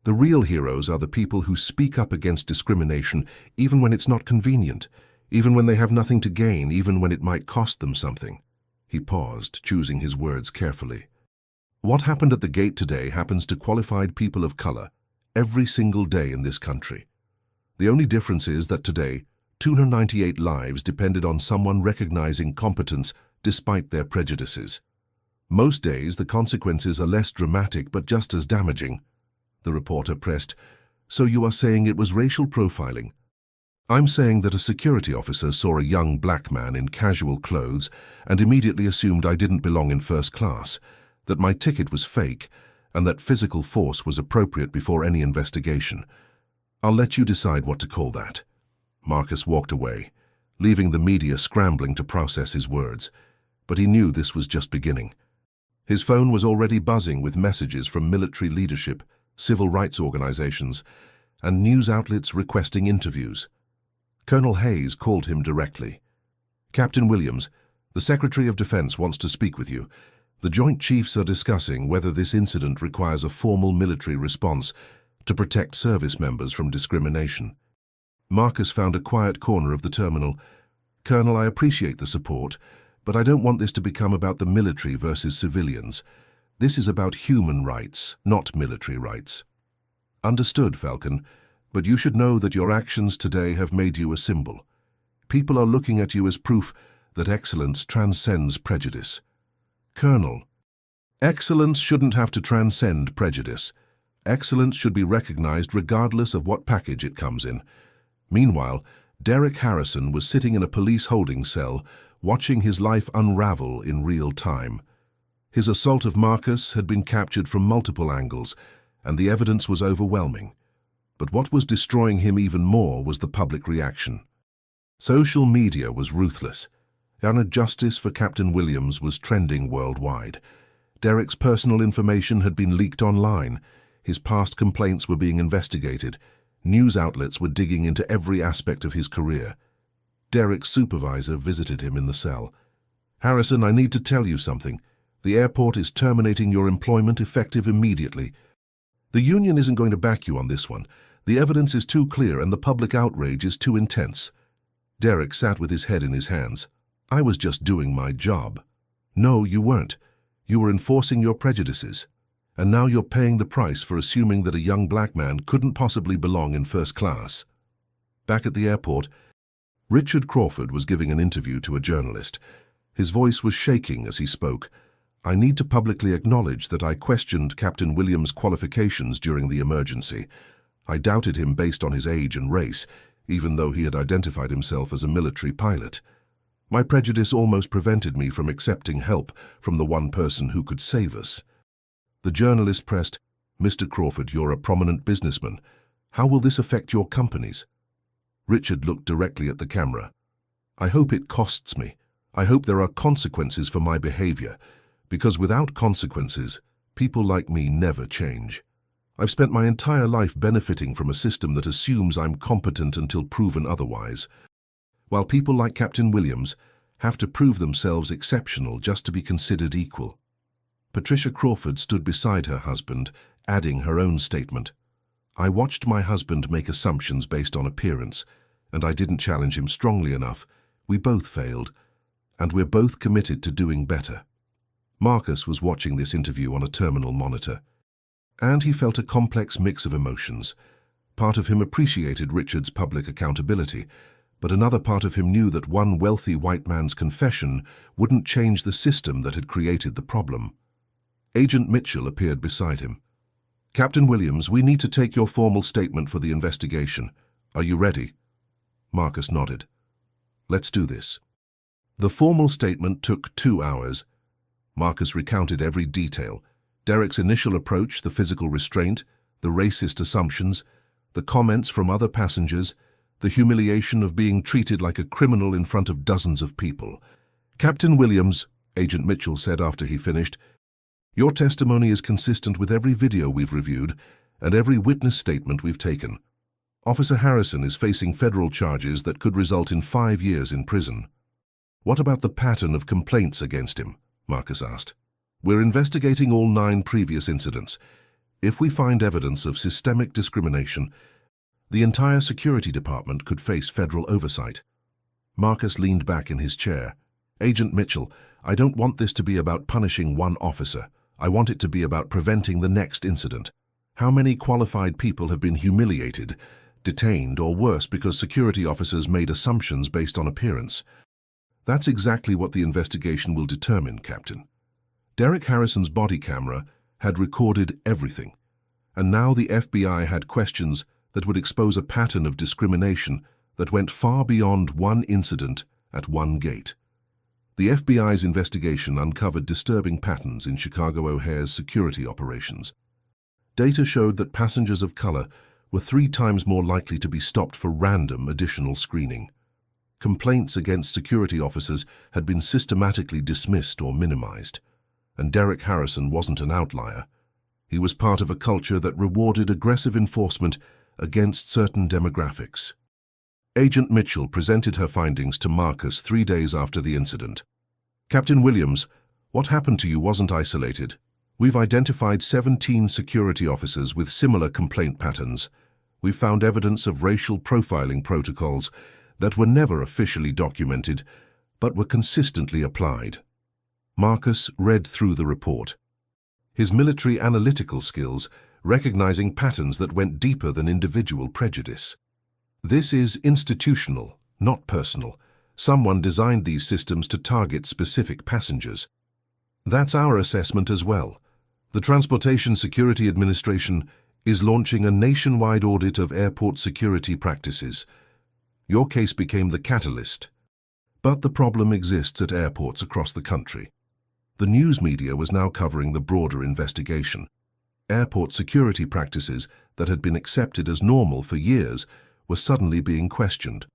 The real heroes are the people who speak up against discrimination even when it's not convenient, even when they have nothing to gain, even when it might cost them something." He paused, choosing his words carefully. "What happened at the gate today happens to qualified people of color every single day in this country. The only difference is that today, 298 lives depended on someone recognizing competence despite their prejudices. Most days, the consequences are less dramatic but just as damaging." The reporter pressed, "So you are saying it was racial profiling?" "I'm saying that a security officer saw a young black man in casual clothes and immediately assumed I didn't belong in first class, that my ticket was fake, and that physical force was appropriate before any investigation. I'll let you decide what to call that." Marcus walked away, leaving the media scrambling to process his words, but he knew this was just beginning. His phone was already buzzing with messages from military leadership, civil rights organizations, and news outlets requesting interviews. Colonel Hayes called him directly. "Captain Williams, the Secretary of Defense wants to speak with you. The Joint Chiefs are discussing whether this incident requires a formal military response to protect service members from discrimination." Marcus found a quiet corner of the terminal. "Colonel, I appreciate the support, but I don't want this to become about the military versus civilians. This is about human rights, not military rights." "Understood, Falcon. But you should know that your actions today have made you a symbol. People are looking at you as proof that excellence transcends prejudice." "Colonel, excellence shouldn't have to transcend prejudice. Excellence should be recognized regardless of what package it comes in." Meanwhile, Derek Harrison was sitting in a police holding cell, watching his life unravel in real time. His assault of Marcus had been captured from multiple angles, and the evidence was overwhelming. But what was destroying him even more was the public reaction. Social media was ruthless. Justice for Captain Williams was trending worldwide. Derek's personal information had been leaked online. His past complaints were being investigated. News outlets were digging into every aspect of his career. Derek's supervisor visited him in the cell. "Harrison, I need to tell you something. The airport is terminating your employment effective immediately. The union isn't going to back you on this one. The evidence is too clear and the public outrage is too intense." Derek sat with his head in his hands. "I was just doing my job." "No, you weren't. You were enforcing your prejudices. And now you're paying the price for assuming that a young black man couldn't possibly belong in first class." Back at the airport, Richard Crawford was giving an interview to a journalist. His voice was shaking as he spoke. "I need to publicly acknowledge that I questioned Captain Williams' qualifications during the emergency. I doubted him based on his age and race, even though he had identified himself as a military pilot. My prejudice almost prevented me from accepting help from the one person who could save us." The journalist pressed, "Mr. Crawford, you're a prominent businessman. How will this affect your companies?" Richard looked directly at the camera. "I hope it costs me. I hope there are consequences for my behavior, because without consequences, people like me never change. I've spent my entire life benefiting from a system that assumes I'm competent until proven otherwise, while people like Captain Williams have to prove themselves exceptional just to be considered equal." Patricia Crawford stood beside her husband, adding her own statement. "I watched my husband make assumptions based on appearance, and I didn't challenge him strongly enough. We both failed, and we're both committed to doing better." Marcus was watching this interview on a terminal monitor, and he felt a complex mix of emotions. Part of him appreciated Richard's public accountability, but another part of him knew that one wealthy white man's confession wouldn't change the system that had created the problem. Agent Mitchell appeared beside him. "Captain Williams, we need to take your formal statement for the investigation. Are you ready?" Marcus nodded. "Let's do this." The formal statement took 2 hours. Marcus recounted every detail: Derek's initial approach, the physical restraint, the racist assumptions, the comments from other passengers, the humiliation of being treated like a criminal in front of dozens of people. "Captain Williams," Agent Mitchell said after he finished, "your testimony is consistent with every video we've reviewed and every witness statement we've taken. Officer Harrison is facing federal charges that could result in 5 years in prison." What about the pattern of complaints against him? Marcus asked. We're investigating all 9 previous incidents. If we find evidence of systemic discrimination, the entire security department could face federal oversight. Marcus leaned back in his chair. Agent Mitchell, I don't want this to be about punishing one officer. I want it to be about preventing the next incident. How many qualified people have been humiliated, detained, or worse because security officers made assumptions based on appearance? That's exactly what the investigation will determine, Captain. Derek Harrison's body camera had recorded everything, and now the FBI had questions that would expose a pattern of discrimination that went far beyond one incident at one gate. The FBI's investigation uncovered disturbing patterns in Chicago O'Hare's security operations. Data showed that passengers of color were 3 times more likely to be stopped for random additional screening. Complaints against security officers had been systematically dismissed or minimized, and Derek Harrison wasn't an outlier. He was part of a culture that rewarded aggressive enforcement against certain demographics. Agent Mitchell presented her findings to Marcus 3 days after the incident. Captain Williams, what happened to you wasn't isolated. We've identified 17 security officers with similar complaint patterns. We've found evidence of racial profiling protocols that were never officially documented, but were consistently applied. Marcus read through the report. His military analytical skills, recognizing patterns that went deeper than individual prejudice. This is institutional, not personal. Someone designed these systems to target specific passengers. That's our assessment as well. The Transportation Security Administration is launching a nationwide audit of airport security practices. Your case became the catalyst. But the problem exists at airports across the country. The news media was now covering the broader investigation. Airport security practices that had been accepted as normal for years were suddenly being questioned.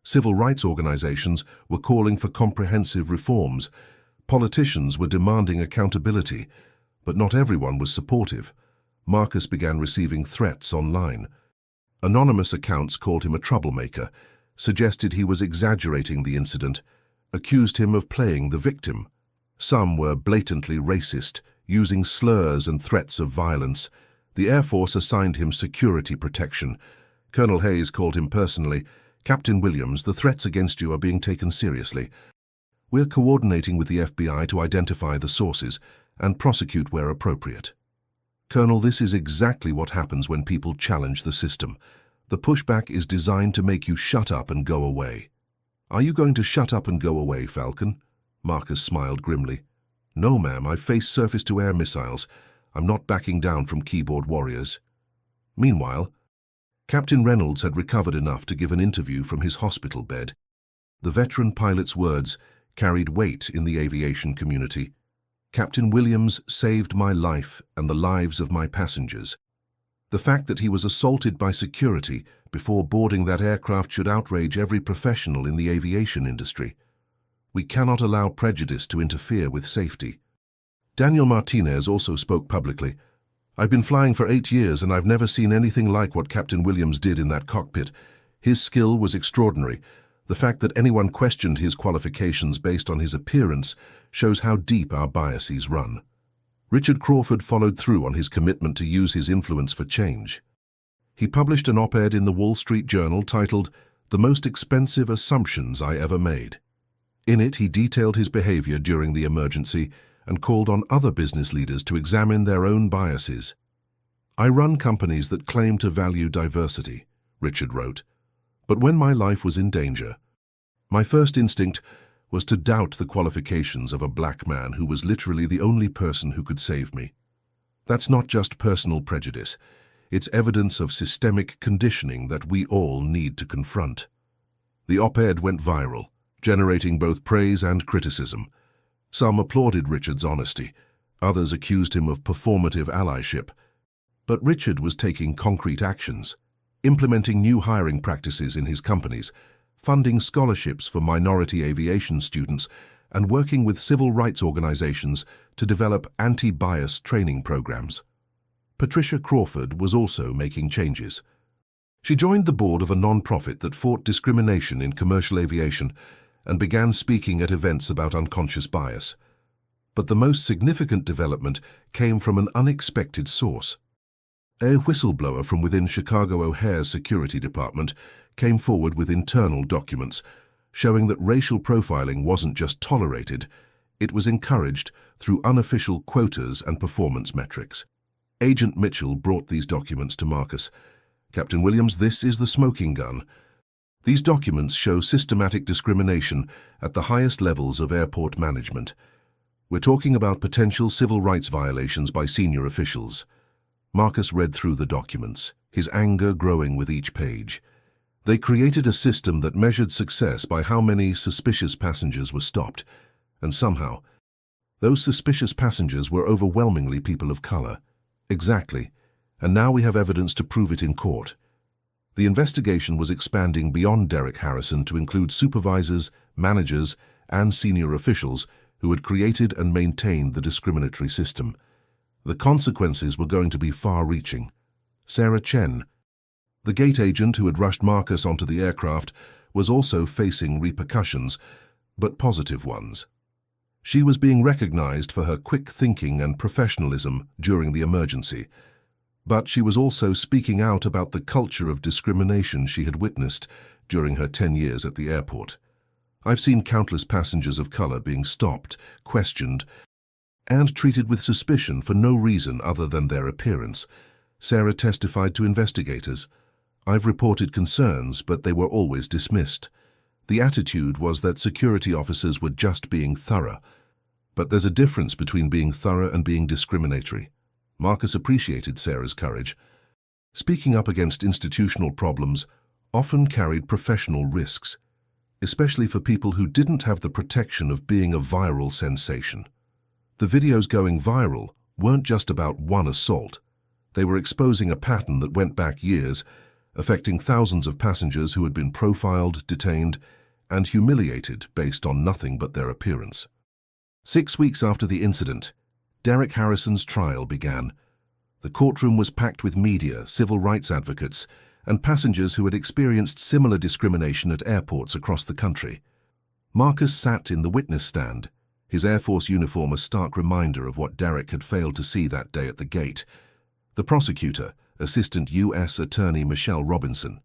Civil rights organizations were calling for comprehensive reforms. Politicians were demanding accountability, but not everyone was supportive. Marcus began receiving threats online. Anonymous accounts called him a troublemaker, suggested he was exaggerating the incident, accused him of playing the victim. Some were blatantly racist, using slurs and threats of violence. The Air Force assigned him security protection. Colonel Hayes called him personally. Captain Williams, the threats against you are being taken seriously. We're coordinating with the FBI to identify the sources and prosecute where appropriate. Colonel, this is exactly what happens when people challenge the system. The pushback is designed to make you shut up and go away. Are you going to shut up and go away, Falcon? Marcus smiled grimly. No, ma'am, I've faced surface-to-air missiles. I'm not backing down from keyboard warriors. Meanwhile, Captain Reynolds had recovered enough to give an interview from his hospital bed. The veteran pilot's words carried weight in the aviation community. Captain Williams saved my life and the lives of my passengers. The fact that he was assaulted by security before boarding that aircraft should outrage every professional in the aviation industry. We cannot allow prejudice to interfere with safety. Daniel Martinez also spoke publicly. I've been flying for 8 years and I've never seen anything like what Captain Williams did in that cockpit. His skill was extraordinary. The fact that anyone questioned his qualifications based on his appearance shows how deep our biases run. Richard Crawford followed through on his commitment to use his influence for change. He published an op-ed in the Wall Street Journal titled, "The Most Expensive Assumptions I Ever Made." In it, he detailed his behavior during the emergency and called on other business leaders to examine their own biases. I run companies that claim to value diversity, Richard wrote, but when my life was in danger, my first instinct was to doubt the qualifications of a black man who was literally the only person who could save me. That's not just personal prejudice. It's evidence of systemic conditioning that we all need to confront. The op-ed went viral, generating both praise and criticism. Some applauded Richard's honesty. Others accused him of performative allyship. But Richard was taking concrete actions, implementing new hiring practices in his companies, funding scholarships for minority aviation students, and working with civil rights organizations to develop anti-bias training programs. Patricia Crawford was also making changes. She joined the board of a non-profit that fought discrimination in commercial aviation and began speaking at events about unconscious bias. But the most significant development came from an unexpected source. A whistleblower from within Chicago O'Hare's security department came forward with internal documents showing that racial profiling wasn't just tolerated, it was encouraged through unofficial quotas and performance metrics. Agent Mitchell brought these documents to Marcus. "Captain Williams, this is the smoking gun. These documents show systematic discrimination at the highest levels of airport management. We're talking about potential civil rights violations by senior officials." Marcus read through the documents, his anger growing with each page. They created a system that measured success by how many suspicious passengers were stopped, and somehow, those suspicious passengers were overwhelmingly people of color. Exactly, and now we have evidence to prove it in court. The investigation was expanding beyond Derek Harrison to include supervisors, managers, and senior officials who had created and maintained the discriminatory system. The consequences were going to be far-reaching. Sarah Chen, the gate agent who had rushed Marcus onto the aircraft, was also facing repercussions, but positive ones. She was being recognized for her quick thinking and professionalism during the emergency, but she was also speaking out about the culture of discrimination she had witnessed during her 10 years at the airport. "I've seen countless passengers of color being stopped, questioned, and treated with suspicion for no reason other than their appearance," Sarah testified to investigators. "I've reported concerns, but they were always dismissed. The attitude was that security officers were just being thorough. But there's a difference between being thorough and being discriminatory." Marcus appreciated Sarah's courage. Speaking up against institutional problems often carried professional risks, especially for people who didn't have the protection of being a viral sensation. The videos going viral weren't just about one assault. They were exposing a pattern that went back years, affecting thousands of passengers who had been profiled, detained, and humiliated based on nothing but their appearance. 6 weeks after the incident, Derek Harrison's trial began. The courtroom was packed with media, civil rights advocates, and passengers who had experienced similar discrimination at airports across the country. Marcus sat in the witness stand, his Air Force uniform a stark reminder of what Derek had failed to see that day at the gate. The prosecutor, Assistant U.S. Attorney Michelle Robinson,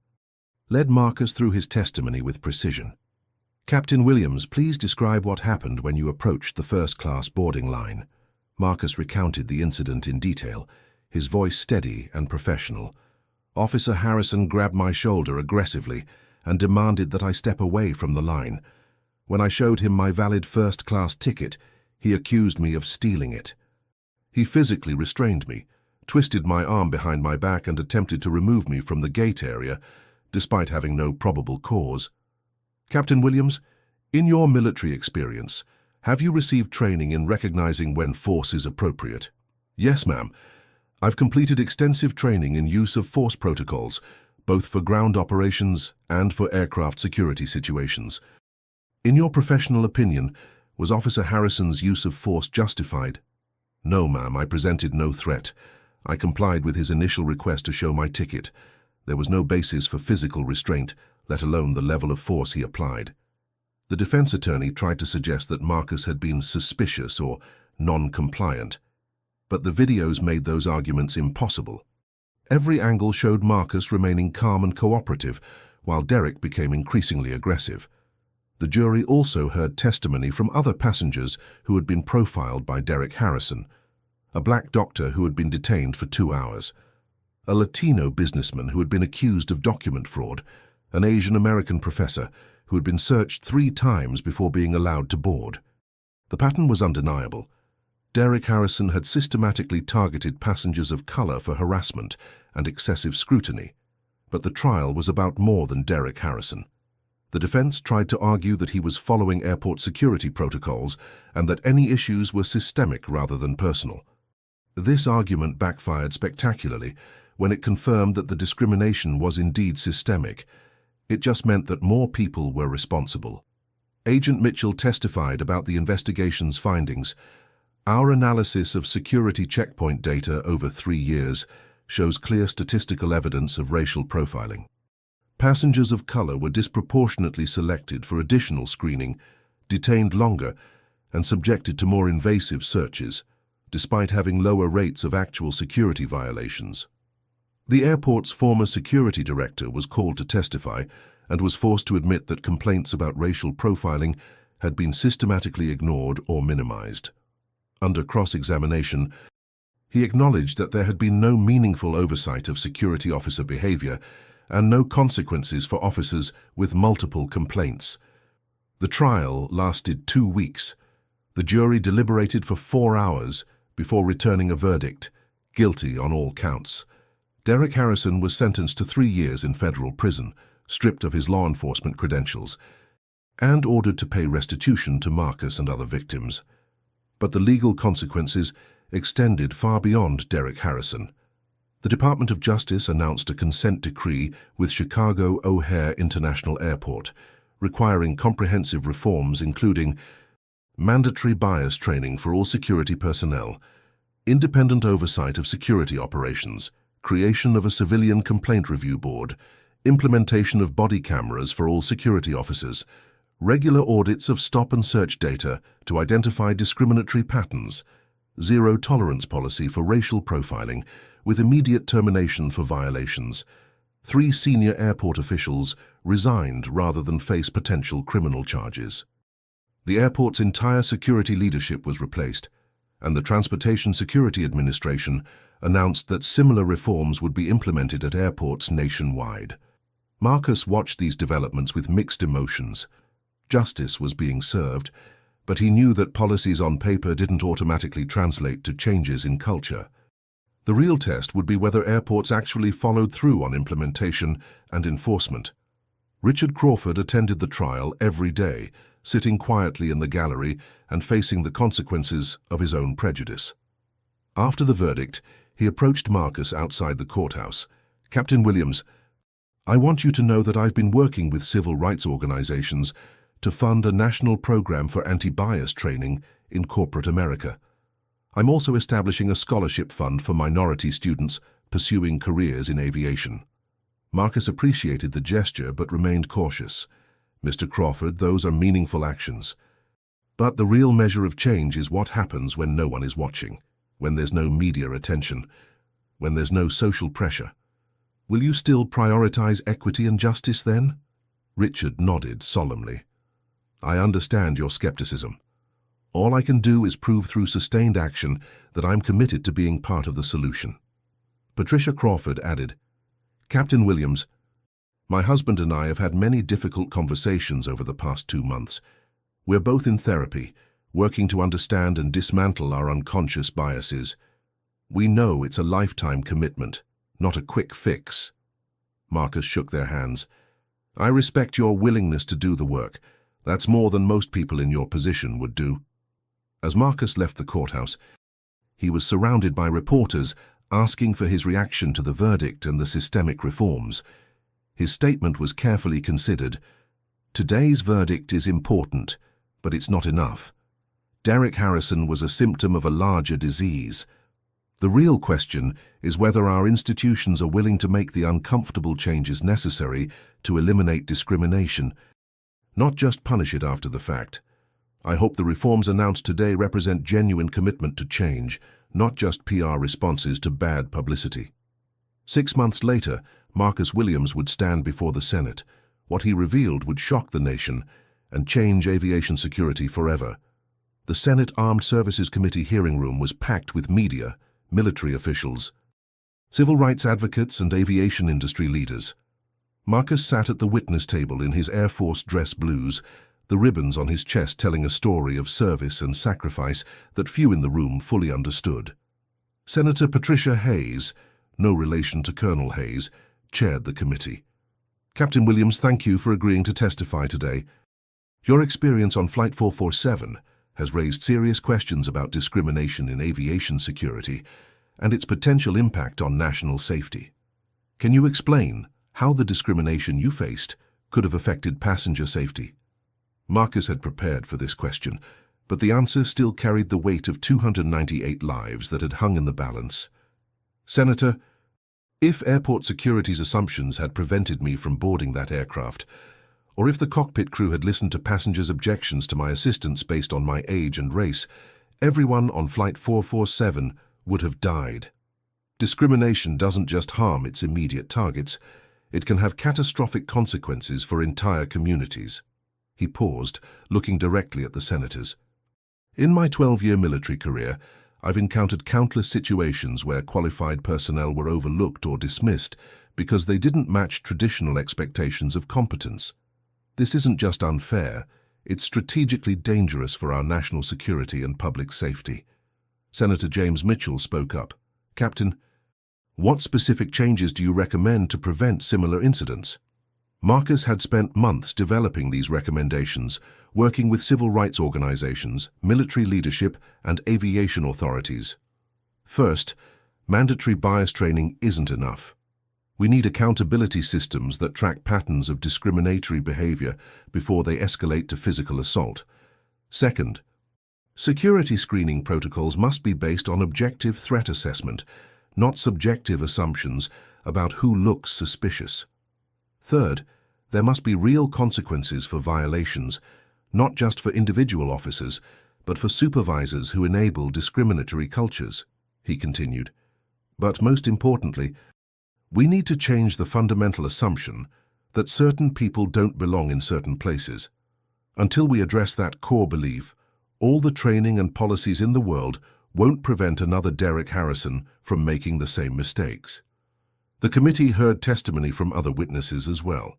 led Marcus through his testimony with precision. "Captain Williams, please describe what happened when you approached the first-class boarding line." Marcus recounted the incident in detail, his voice steady and professional. "Officer Harrison grabbed my shoulder aggressively and demanded that I step away from the line. When I showed him my valid first-class ticket, he accused me of stealing it. He physically restrained me, twisted my arm behind my back and attempted to remove me from the gate area, despite having no probable cause. Captain Williams, in your military experience, have you received training in recognizing when force is appropriate?" "Yes, ma'am. I've completed extensive training in use of force protocols, both for ground operations and for aircraft security situations. In your professional opinion, was Officer Harrison's use of force justified?" "No, ma'am. I presented no threat. I complied with his initial request to show my ticket. There was no basis for physical restraint, let alone the level of force he applied." The defense attorney tried to suggest that Marcus had been suspicious or non-compliant, but the videos made those arguments impossible. Every angle showed Marcus remaining calm and cooperative, while Derek became increasingly aggressive. The jury also heard testimony from other passengers who had been profiled by Derek Harrison, a black doctor who had been detained for 2 hours, a Latino businessman who had been accused of document fraud, an Asian American professor who had been searched 3 times before being allowed to board. The pattern was undeniable. Derek Harrison had systematically targeted passengers of color for harassment and excessive scrutiny, but the trial was about more than Derek Harrison. The defense tried to argue that he was following airport security protocols and that any issues were systemic rather than personal. This argument backfired spectacularly when it confirmed that the discrimination was indeed systemic. It just meant that more people were responsible. Agent Mitchell testified about the investigation's findings. "Our analysis of security checkpoint data over 3 years shows clear statistical evidence of racial profiling. Passengers of color were disproportionately selected for additional screening, detained longer, and subjected to more invasive searches, despite having lower rates of actual security violations. The airport's former security director was called to testify and was forced to admit that complaints about racial profiling had been systematically ignored or minimized. Under cross-examination, he acknowledged that there had been no meaningful oversight of security officer behavior and no consequences for officers with multiple complaints. The trial lasted 2 weeks. The jury deliberated for 4 hours before returning a verdict, guilty on all counts. Derek Harrison was sentenced to 3 years in federal prison, stripped of his law enforcement credentials, and ordered to pay restitution to Marcus and other victims. But the legal consequences extended far beyond Derek Harrison. The Department of Justice announced a consent decree with Chicago O'Hare International Airport, requiring comprehensive reforms including mandatory bias training for all security personnel, independent oversight of security operations, creation of a civilian complaint review board, implementation of body cameras for all security officers, regular audits of stop and search data to identify discriminatory patterns, zero-tolerance policy for racial profiling with immediate termination for violations. 3 senior airport officials resigned rather than face potential criminal charges. The airport's entire security leadership was replaced, and the Transportation Security Administration announced that similar reforms would be implemented at airports nationwide. Marcus watched these developments with mixed emotions. Justice was being served, but he knew that policies on paper didn't automatically translate to changes in culture. The real test would be whether airports actually followed through on implementation and enforcement. Richard Crawford attended the trial every day, sitting quietly in the gallery and facing the consequences of his own prejudice. After the verdict, he approached Marcus outside the courthouse. "Captain Williams, I want you to know that I've been working with civil rights organizations to fund a national program for anti-bias training in corporate America. I'm also establishing a scholarship fund for minority students pursuing careers in aviation." Marcus appreciated the gesture but remained cautious. "Mr. Crawford, those are meaningful actions. But the real measure of change is what happens when no one is watching, when there's no media attention, when there's no social pressure. Will you still prioritize equity and justice then?" Richard nodded solemnly. "I understand your skepticism. All I can do is prove through sustained action that I'm committed to being part of the solution." Patricia Crawford added, "Captain Williams, my husband and I have had many difficult conversations over the past 2 months. We're both in therapy, working to understand and dismantle our unconscious biases. We know it's a lifetime commitment, not a quick fix." Marcus shook their hands. "I respect your willingness to do the work. That's more than most people in your position would do." As Marcus left the courthouse, he was surrounded by reporters asking for his reaction to the verdict and the systemic reforms. His statement was carefully considered. "Today's verdict is important, but it's not enough. Derek Harrison was a symptom of a larger disease. The real question is whether our institutions are willing to make the uncomfortable changes necessary to eliminate discrimination, not just punish it after the fact. I hope the reforms announced today represent genuine commitment to change, not just PR responses to bad publicity." 6 months later, Marcus Williams would stand before the Senate. What he revealed would shock the nation and change aviation security forever. The Senate Armed Services Committee hearing room was packed with media, military officials, civil rights advocates, and aviation industry leaders. Marcus sat at the witness table in his Air Force dress blues, the ribbons on his chest telling a story of service and sacrifice that few in the room fully understood. Senator Patricia Hayes, no relation to Colonel Hayes, chaired the committee. "Captain Williams, thank you for agreeing to testify today. Your experience on Flight 447 has raised serious questions about discrimination in aviation security and its potential impact on national safety. Can you explain how the discrimination you faced could have affected passenger safety?" Marcus had prepared for this question, but the answer still carried the weight of 298 lives that had hung in the balance. "Senator, If airport security's assumptions had prevented me from boarding that aircraft, or if the cockpit crew had listened to passengers' objections to my assistance based on my age and race, everyone on Flight 447 would have died. Discrimination doesn't just harm its immediate targets, it can have catastrophic consequences for entire communities. He paused, looking directly at the senators. In my 12-year military career, I've encountered countless situations where qualified personnel were overlooked or dismissed because they didn't match traditional expectations of competence. This isn't just unfair, it's strategically dangerous for our national security and public safety. Senator James Mitchell spoke up. Captain, what specific changes do you recommend to prevent similar incidents? Marcus had spent months developing these recommendations, working with civil rights organizations, military leadership, and aviation authorities. First, mandatory bias training isn't enough. We need accountability systems that track patterns of discriminatory behavior before they escalate to physical assault. Second, security screening protocols must be based on objective threat assessment, not subjective assumptions about who looks suspicious. Third, there must be real consequences for violations, not just for individual officers, but for supervisors who enable discriminatory cultures, he continued. But most importantly, we need to change the fundamental assumption that certain people don't belong in certain places. Until we address that core belief, all the training and policies in the world won't prevent another Derek Harrison from making the same mistakes. The committee heard testimony from other witnesses as well.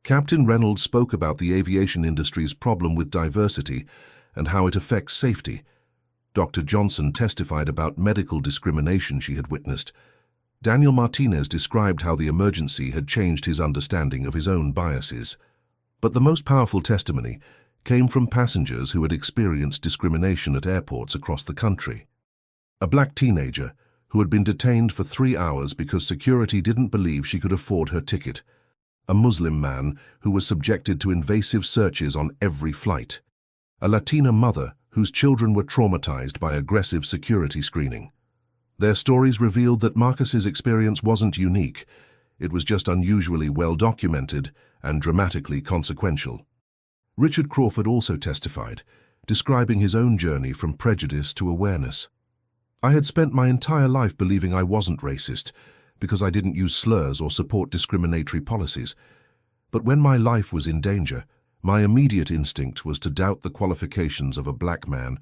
Captain Reynolds spoke about the aviation industry's problem with diversity and how it affects safety. Dr. Johnson testified about medical discrimination she had witnessed. Daniel Martinez described how the emergency had changed his understanding of his own biases. But the most powerful testimony came from passengers who had experienced discrimination at airports across the country. A black teenager who had been detained for 3 hours because security didn't believe she could afford her ticket. A Muslim man who was subjected to invasive searches on every flight. A Latina mother whose children were traumatized by aggressive security screening. Their stories revealed that Marcus's experience wasn't unique. It was just unusually well documented and dramatically consequential. Richard Crawford also testified, describing his own journey from prejudice to awareness. I had spent my entire life believing I wasn't racist because I didn't use slurs or support discriminatory policies. But when my life was in danger, my immediate instinct was to doubt the qualifications of a black man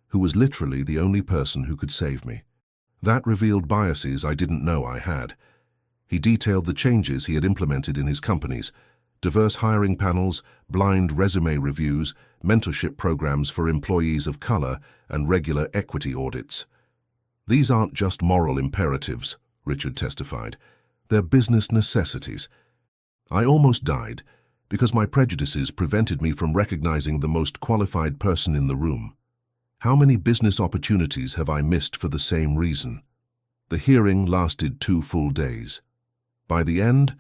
who was literally the only person who could save me. That revealed biases I didn't know I had. He detailed the changes he had implemented in his companies: diverse hiring panels, blind resume reviews, mentorship programs for employees of color, and regular equity audits. These aren't just moral imperatives, Richard testified. They're business necessities. I almost died because my prejudices prevented me from recognizing the most qualified person in the room. How many business opportunities have I missed for the same reason? The hearing lasted 2 full days. By the end,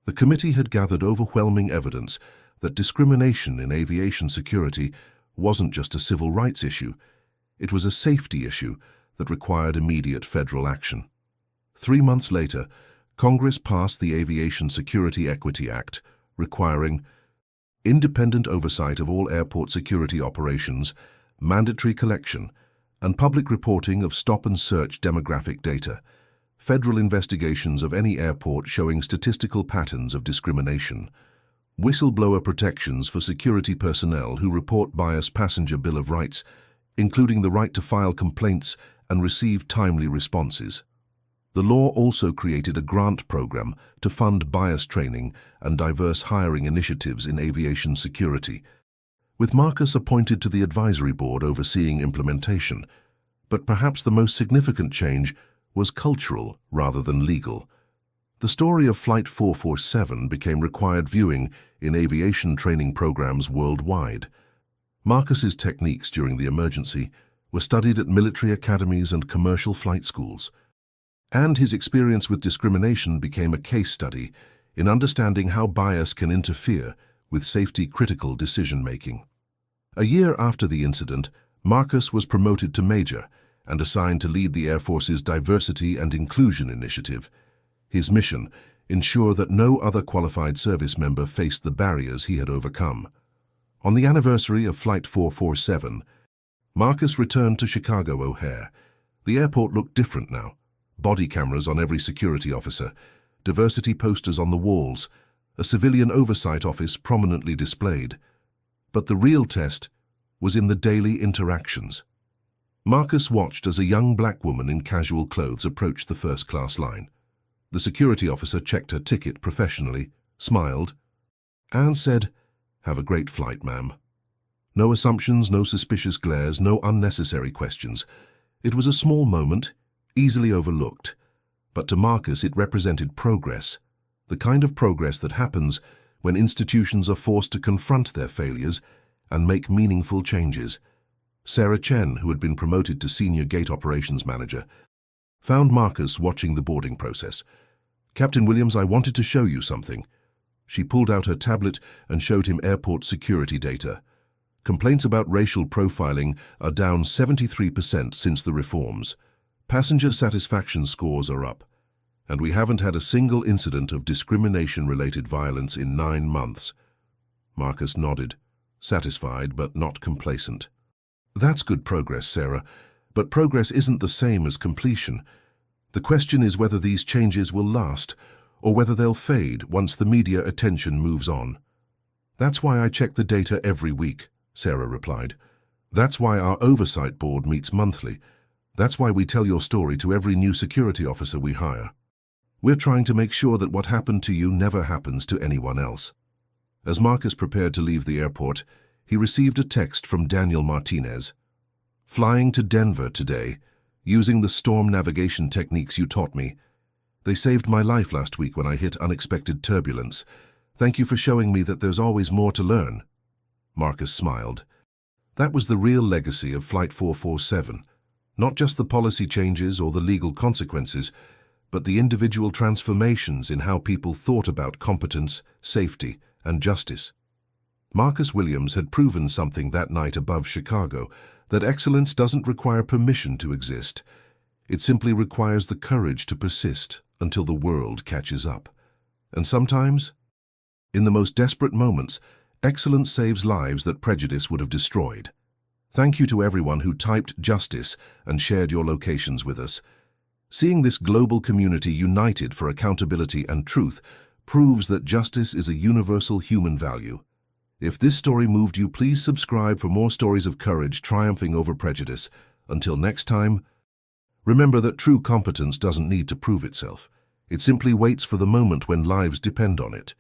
the committee had gathered overwhelming evidence that discrimination in aviation security wasn't just a civil rights issue. It was a safety issue that required immediate federal action. 3 months later, Congress passed the Aviation Security Equity Act, requiring independent oversight of all airport security operations, mandatory collection, and public reporting of stop-and-search demographic data, federal investigations of any airport showing statistical patterns of discrimination, whistleblower protections for security personnel who report bias passenger Bill of Rights, including the right to file complaints and receive timely responses. The law also created a grant program to fund bias training and diverse hiring initiatives in aviation security, with Marcus appointed to the advisory board overseeing implementation. But perhaps the most significant change was cultural rather than legal. The story of Flight 447 became required viewing in aviation training programs worldwide. Marcus's techniques during the emergency were studied at military academies and commercial flight schools, and his experience with discrimination became a case study in understanding how bias can interfere with safety-critical decision-making. A year after the incident, Marcus was promoted to major and assigned to lead the Air Force's Diversity and Inclusion Initiative. His mission: ensure that no other qualified service member faced the barriers he had overcome. On the anniversary of Flight 447, Marcus returned to Chicago O'Hare. The airport looked different now. Body cameras on every security officer, diversity posters on the walls, a civilian oversight office prominently displayed. But the real test was in the daily interactions. Marcus watched as a young black woman in casual clothes approached the first-class line. The security officer checked her ticket professionally, smiled, and said, "Have a great flight, ma'am." No assumptions, no suspicious glares, no unnecessary questions. It was a small moment, easily overlooked. But to Marcus it represented progress, the kind of progress that happens when institutions are forced to confront their failures and make meaningful changes. Sarah Chen, who had been promoted to Senior Gate Operations Manager, found Marcus watching the boarding process. "Captain Williams, I wanted to show you something." She pulled out her tablet and showed him airport security data. Complaints about racial profiling are down 73% since the reforms. Passenger satisfaction scores are up. And we haven't had a single incident of discrimination-related violence in 9 months. Marcus nodded, satisfied but not complacent. "That's good progress, Sarah, but progress isn't the same as completion. The question is whether these changes will last, or whether they'll fade once the media attention moves on." "That's why I check the data every week," Sarah replied. "That's why our oversight board meets monthly. That's why we tell your story to every new security officer we hire. We're trying to make sure that what happened to you never happens to anyone else." As Marcus prepared to leave the airport, he received a text from Daniel Martinez. "Flying to Denver today, using the storm navigation techniques you taught me. They saved my life last week when I hit unexpected turbulence. Thank you for showing me that there's always more to learn." Marcus smiled. That was the real legacy of Flight 447. Not just the policy changes or the legal consequences, but the individual transformations in how people thought about competence, safety, and justice. Marcus Williams had proven something that night above Chicago, that excellence doesn't require permission to exist. It simply requires the courage to persist until the world catches up. And sometimes, in the most desperate moments, excellence saves lives that prejudice would have destroyed. Thank you to everyone who typed justice and shared your locations with us. Seeing this global community united for accountability and truth proves that justice is a universal human value. If this story moved you, please subscribe for more stories of courage triumphing over prejudice. Until next time, remember that true competence doesn't need to prove itself. It simply waits for the moment when lives depend on it.